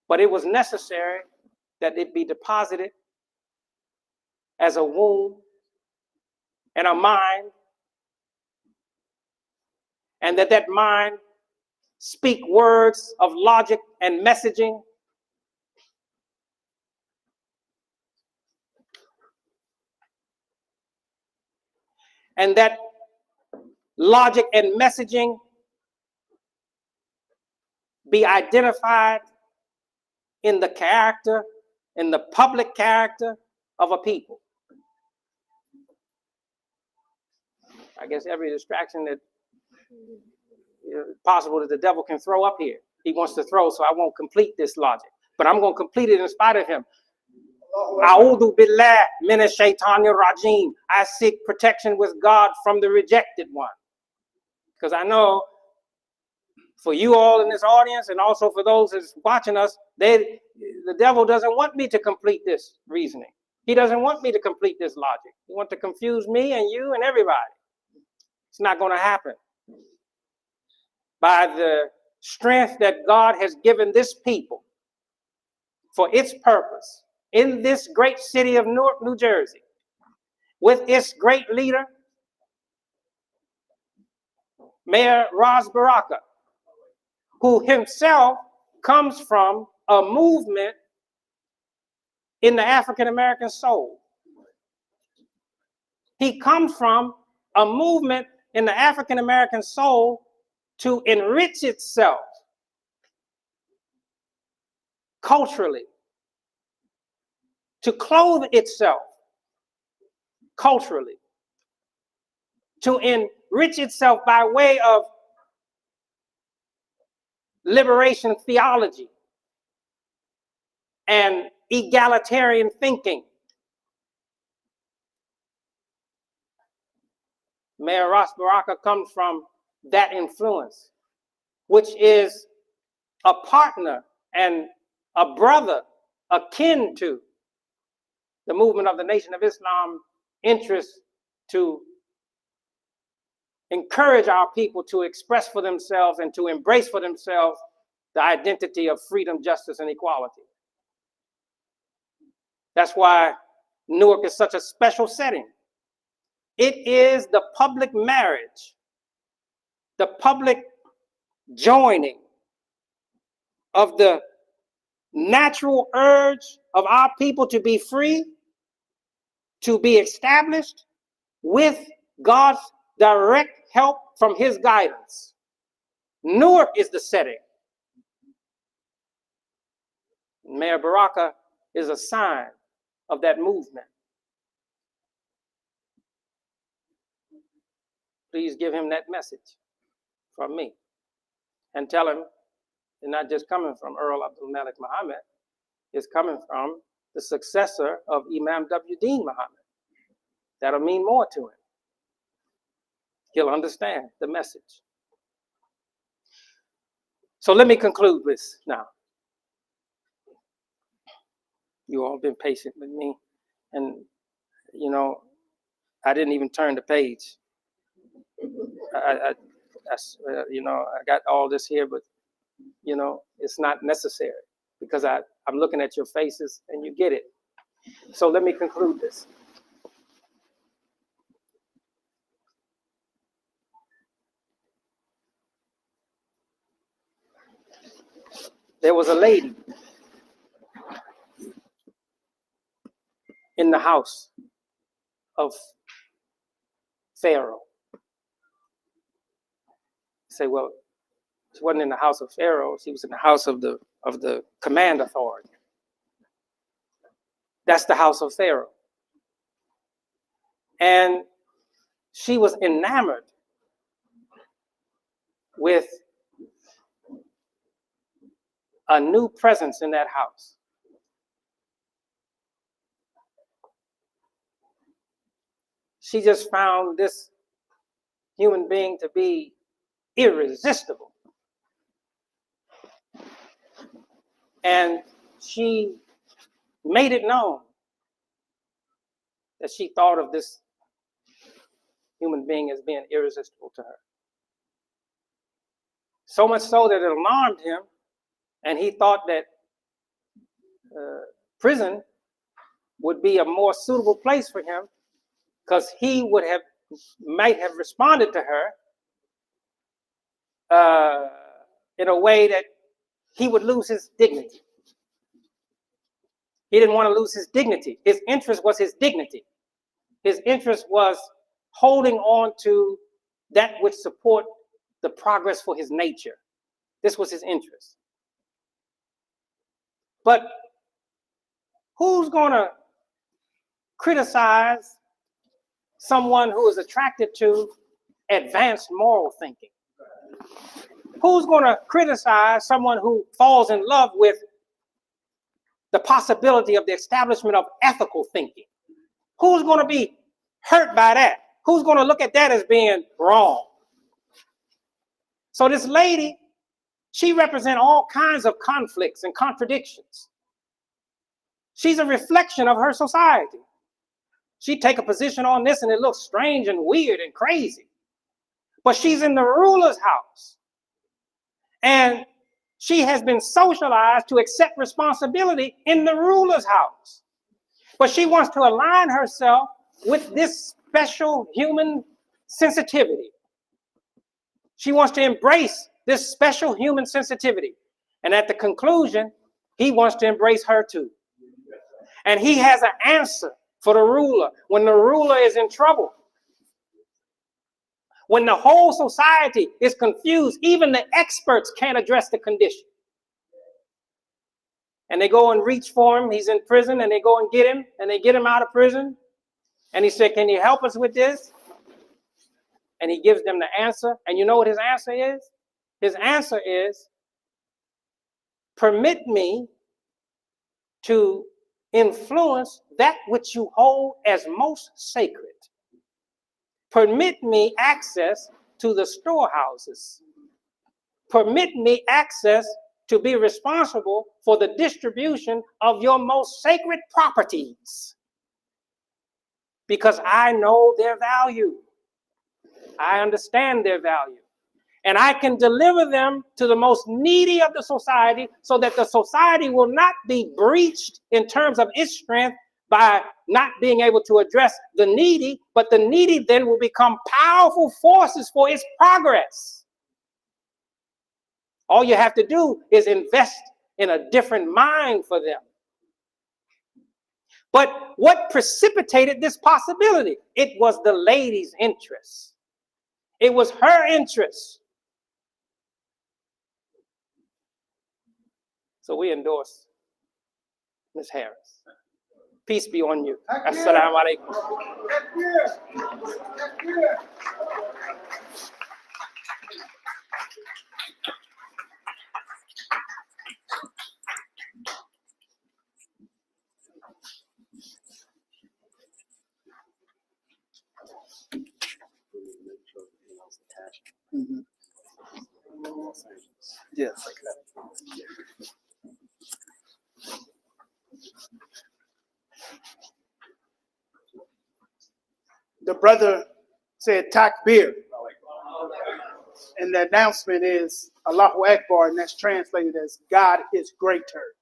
S7: But it was necessary that it be deposited as a womb and a mind, and that mind speak words of logic and messaging, and that logic and messaging be identified in the character, in the public character of a people. I guess every distraction that is possible that the devil can throw up here, he wants to throw, so I won't complete this logic. But I'm going to complete it in spite of him. A'udhu billah minash shaitanir rajim. I seek protection with God from the rejected one. Because I know for you all in this audience, and also for those that's watching us, the devil doesn't want me to complete this reasoning. He doesn't want me to complete this logic. He wants to confuse me and you and everybody. It's not going to happen. By the strength that God has given this people for its purpose in this great city of Newark, New Jersey, with its great leader, Mayor Ras Baraka, who himself comes from a movement in the African American soul. He comes from a movement in the African American soul to enrich itself culturally, to clothe itself culturally, to enrich itself by way of liberation theology and egalitarian thinking. Mayor Ras Baraka comes from that influence, which is a partner and a brother akin to the movement of the Nation of Islam interest to encourage our people to express for themselves and to embrace for themselves the identity of freedom, justice, and equality. That's why Newark is such a special setting. It is the public marriage, the public joining of the natural urge of our people to be free, to be established, with God's direct help from his guidance. Newark is the setting. Mayor Baraka is a sign of that movement. Please give him that message from me and tell him it's not just coming from Earl Abdulmalik Mohammed, it's coming from the successor of Imam W. Deen Mohammed. That'll mean more to him. He'll understand the message. So let me conclude this now. You all been patient with me, and you know, I didn't even turn the page. I got all this here, but you know, it's not necessary because I'm looking at your faces and you get it. So let me conclude this. There was a lady in the house of Pharaoh. Say, well, she wasn't in the house of Pharaoh, she was in the house of the command authority. That's the house of Pharaoh. And she was enamored with a new presence in that house. She just found this human being to be irresistible. And she made it known that she thought of this human being as being irresistible to her. So much so that it alarmed him, and he thought that prison would be a more suitable place for him because he might have responded to her in a way that he would lose his dignity. He didn't want to lose his dignity. His interest was his dignity. His interest was holding on to that which support the progress for his nature. This was his interest. But who's going to criticize someone who is attracted to advanced moral thinking? Who's going to criticize someone who falls in love with the possibility of the establishment of ethical thinking? Who's going to be hurt by that? Who's going to look at that as being wrong? So this lady, she represents all kinds of conflicts and contradictions. She's a reflection of her society. She take a position on this and it looks strange and weird and crazy. But she's in the ruler's house. And she has been socialized to accept responsibility in the ruler's house. But she wants to align herself with this special human sensitivity. She wants to embrace this special human sensitivity. And at the conclusion, he wants to embrace her too. And he has an answer for the ruler when the ruler is in trouble. When the whole society is confused, even the experts can't address the condition. And they go and reach for him. He's in prison, and they go and get him, and they get him out of prison. And he said, "Can you help us with this?" And he gives them the answer. And you know what his answer is? His answer is, "Permit me to influence that which you hold as most sacred. Permit me access to the storehouses. Permit me access to be responsible for the distribution of your most sacred properties. Because I know their value. I understand their value. And I can deliver them to the most needy of the society so that the society will not be breached in terms of its strength by not being able to address the needy, but the needy then will become powerful forces for its progress. All you have to do is invest in a different mind for them. But what precipitated this possibility? It was the lady's interest. It was her interest. So we endorse Ms. Harris. Peace be on you. Assalamu alaikum.
S1: Yes. The brother said takbir. And the announcement is Allahu Akbar, and that's translated as God is greater.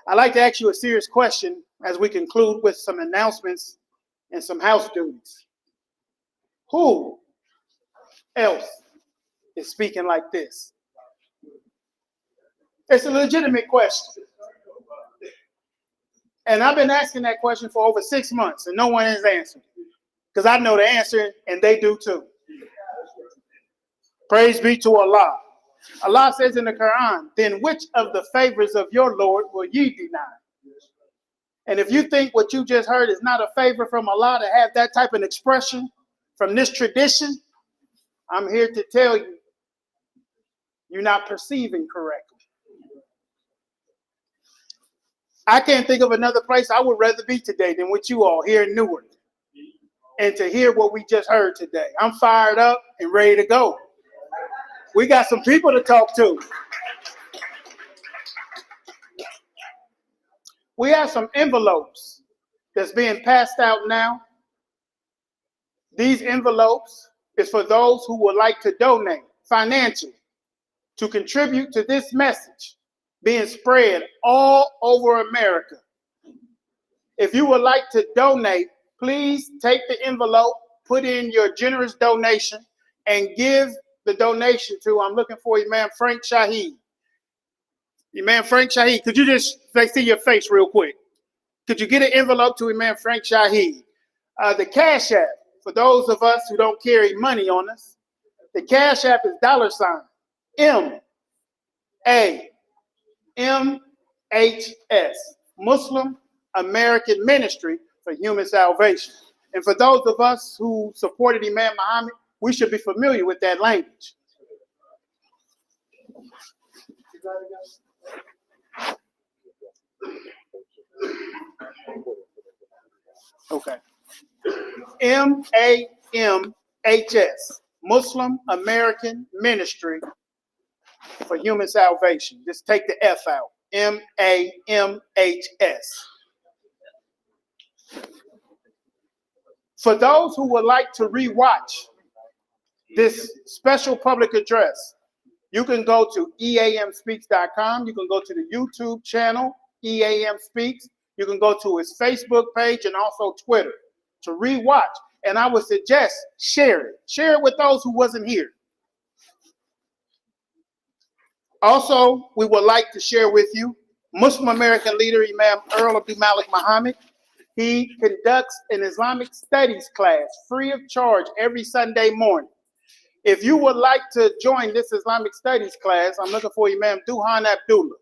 S1: I'd like to ask you a serious question as we conclude with some announcements and some house duties. Who else is speaking like this? It's a legitimate question. And I've been asking that question for over 6 months, and no one has answered. Because I know the answer, and they do too. Praise be to Allah. Allah says in the Quran, then which of the favors of your Lord will ye deny? And if you think what you just heard is not a favor from Allah to have that type of expression from this tradition, I'm here to tell you, you're not perceiving correctly. I can't think of another place I would rather be today than with you all here in Newark. And to hear what we just heard today. I'm fired up and ready to go. We got some people to talk to. We have some envelopes that's being passed out now. These envelopes is for those who would like to donate financially to contribute to this message being spread all over America. If you would like to donate, please take the envelope, put in your generous donation, and give the donation to, I'm looking for Imam Frank Shaheed. Imam Frank Shaheed, could you just see your face real quick? Could you get an envelope to Imam Frank Shaheed? The CashApp, for those of us who don't carry money on us, the CashApp is $MAMHS, Muslim American Ministry for Human Salvation. And for those of us who supported Imam Muhammad, we should be familiar with that language. Okay. MAMHS, Muslim American Ministry for Human Salvation. Just take the F out. MAMHS. For those who would like to rewatch this special public address, you can go to eamspeaks.com. You can go to the YouTube channel, EAM Speaks. You can go to his Facebook page and also Twitter to rewatch. And I would suggest share it. Share it with those who wasn't here. Also, we would like to share with you Muslim American leader Imam Earl Abdulmalik Mohammed. He conducts an Islamic studies class free of charge every Sunday morning. If you would like to join this Islamic studies class, I'm looking for Imam Duhan Abdullah.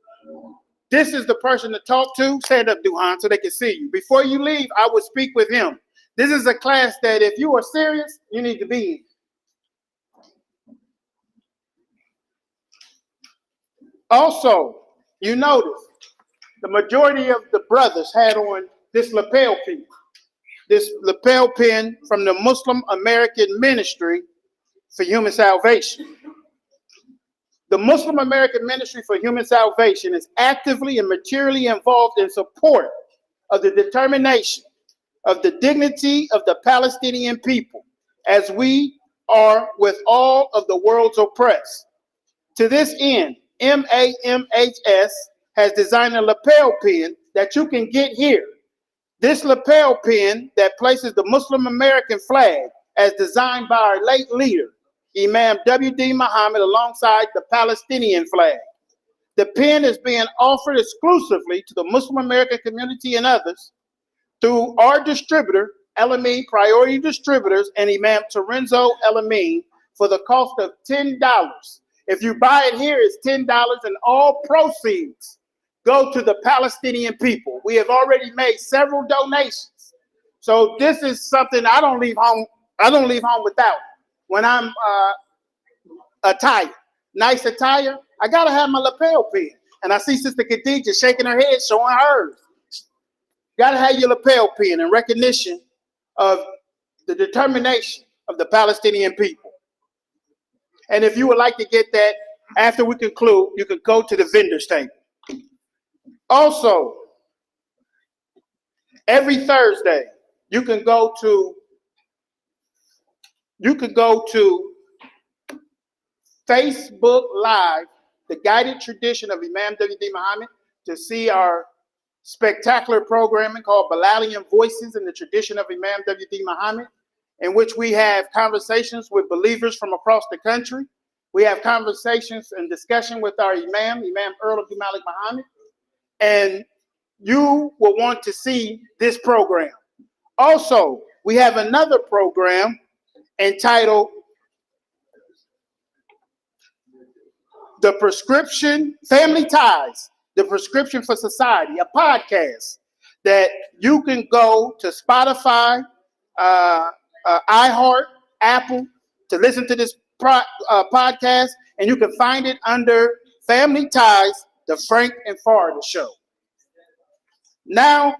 S1: This is the person to talk to. Stand up, Duhan, so they can see you. Before you leave, I would speak with him. This is a class that if you are serious, you need to be in. Also, you notice the majority of the brothers had on this lapel pin. This lapel pin from the Muslim American Ministry for Human Salvation. The Muslim American Ministry for Human Salvation is actively and materially involved in support of the determination of the dignity of the Palestinian people, as we are with all of the world's oppressed. To this end, MAMHS has designed a lapel pin that you can get here. This lapel pin that places the Muslim American flag as designed by our late leader, Imam W. Deen Mohammed, alongside the Palestinian flag. The pen is being offered exclusively to the Muslim American community and others through our distributor, Elamine Priority Distributors, and Imam Terenzo Elamine for the cost of $10. If you buy it here, it's $10, and all proceeds go to the Palestinian people. We have already made several donations. So this is something I don't leave home without. When I'm attired, nice attire, I gotta have my lapel pin. And I see Sister Khadija shaking her head, showing hers. Gotta have your lapel pin in recognition of the determination of the Palestinian people. And if you would like to get that after we conclude, you can go to the vendor's table. Also, every Thursday, you can go to Facebook Live, The Guided Tradition of Imam W. Deen Mohammed, to see our spectacular programming called Bilalian Voices in the Tradition of Imam W. Deen Mohammed, in which we have conversations with believers from across the country. We have conversations and discussion with our Imam Earl Abdulmalik Mohammed, and you will want to see this program. Also, we have another program entitled The Prescription, Family Ties, The Prescription for Society, a podcast that you can go to Spotify, iHeart, Apple to listen to this podcast, and you can find it under Family Ties, The Frank and Farida Show. Now,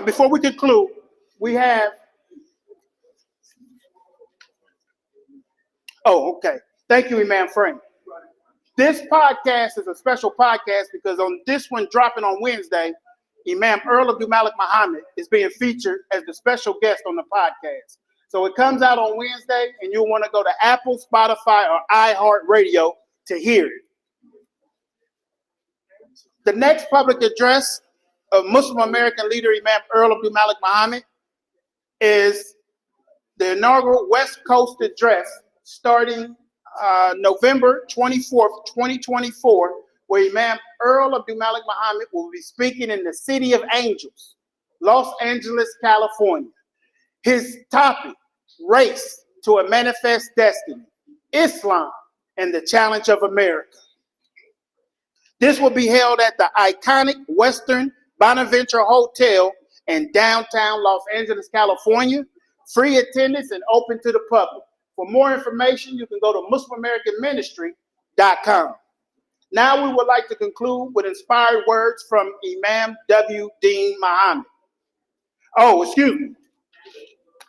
S1: before we conclude, we have, thank you, Imam Frank. This podcast is a special podcast because on this one dropping on Wednesday, Imam Earl Abdulmalik Mohammed is being featured as the special guest on the podcast. So it comes out on Wednesday, and you'll want to go to Apple, Spotify, or iHeartRadio to hear it. The next public address of Muslim American leader Imam Earl Abdulmalik Mohammed is the inaugural West Coast address starting November 24th, 2024, where Imam Earl Abdulmalik Mohammed will be speaking in the City of Angels, Los Angeles, California. His topic, Race to a Manifest Destiny, Islam and the Challenge of America. This will be held at the iconic Western Bonaventure Hotel in downtown Los Angeles, California. Free attendance and open to the public. For more information, you can go to MuslimAmericanMinistry.com. Now we would like to conclude with inspired words from Imam W. Deen Mohammed.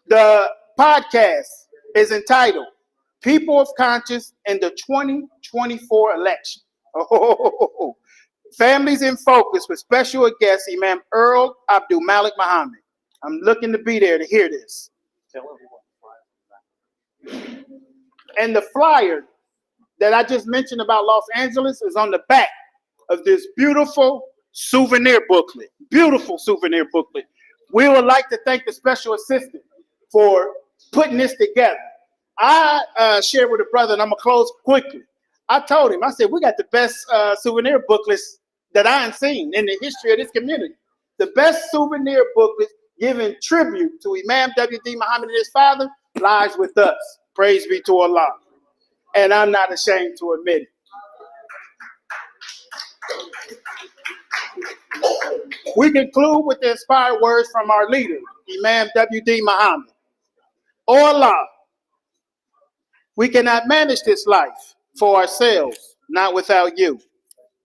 S1: The podcast is entitled People of Conscience in the 2024 Election. Families in Focus with special guest Imam Earl Abdulmalik Mohammed. I'm looking to be there to hear this. And the flyer that I just mentioned about Los Angeles is on the back of this beautiful souvenir booklet. Beautiful souvenir booklet. We would like to thank the special assistant for putting this together. I shared with a brother, and I'm going to close quickly. I told him, I said, we got the best souvenir booklets that I've seen in the history of this community. The best souvenir booklet giving tribute to Imam W. Deen Mohammed and his father lies with us. Praise be to Allah. And I'm not ashamed to admit it. We conclude with the inspired words from our leader, Imam W. Deen Mohammed. O Allah, we cannot manage this life for ourselves, not without you.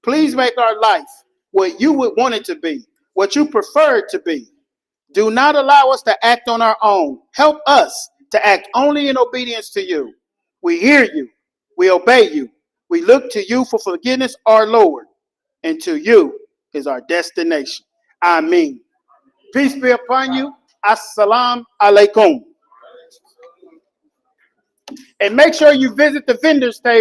S1: Please make our life what you would want it to be, what you prefer it to be. Do not allow us to act on our own. Help us to act only in obedience to you. We hear you. We obey you. We look to you for forgiveness, our Lord. And to you is our destination. Ameen. Peace be upon you. Assalamu alaikum. And make sure you visit the vendor's table.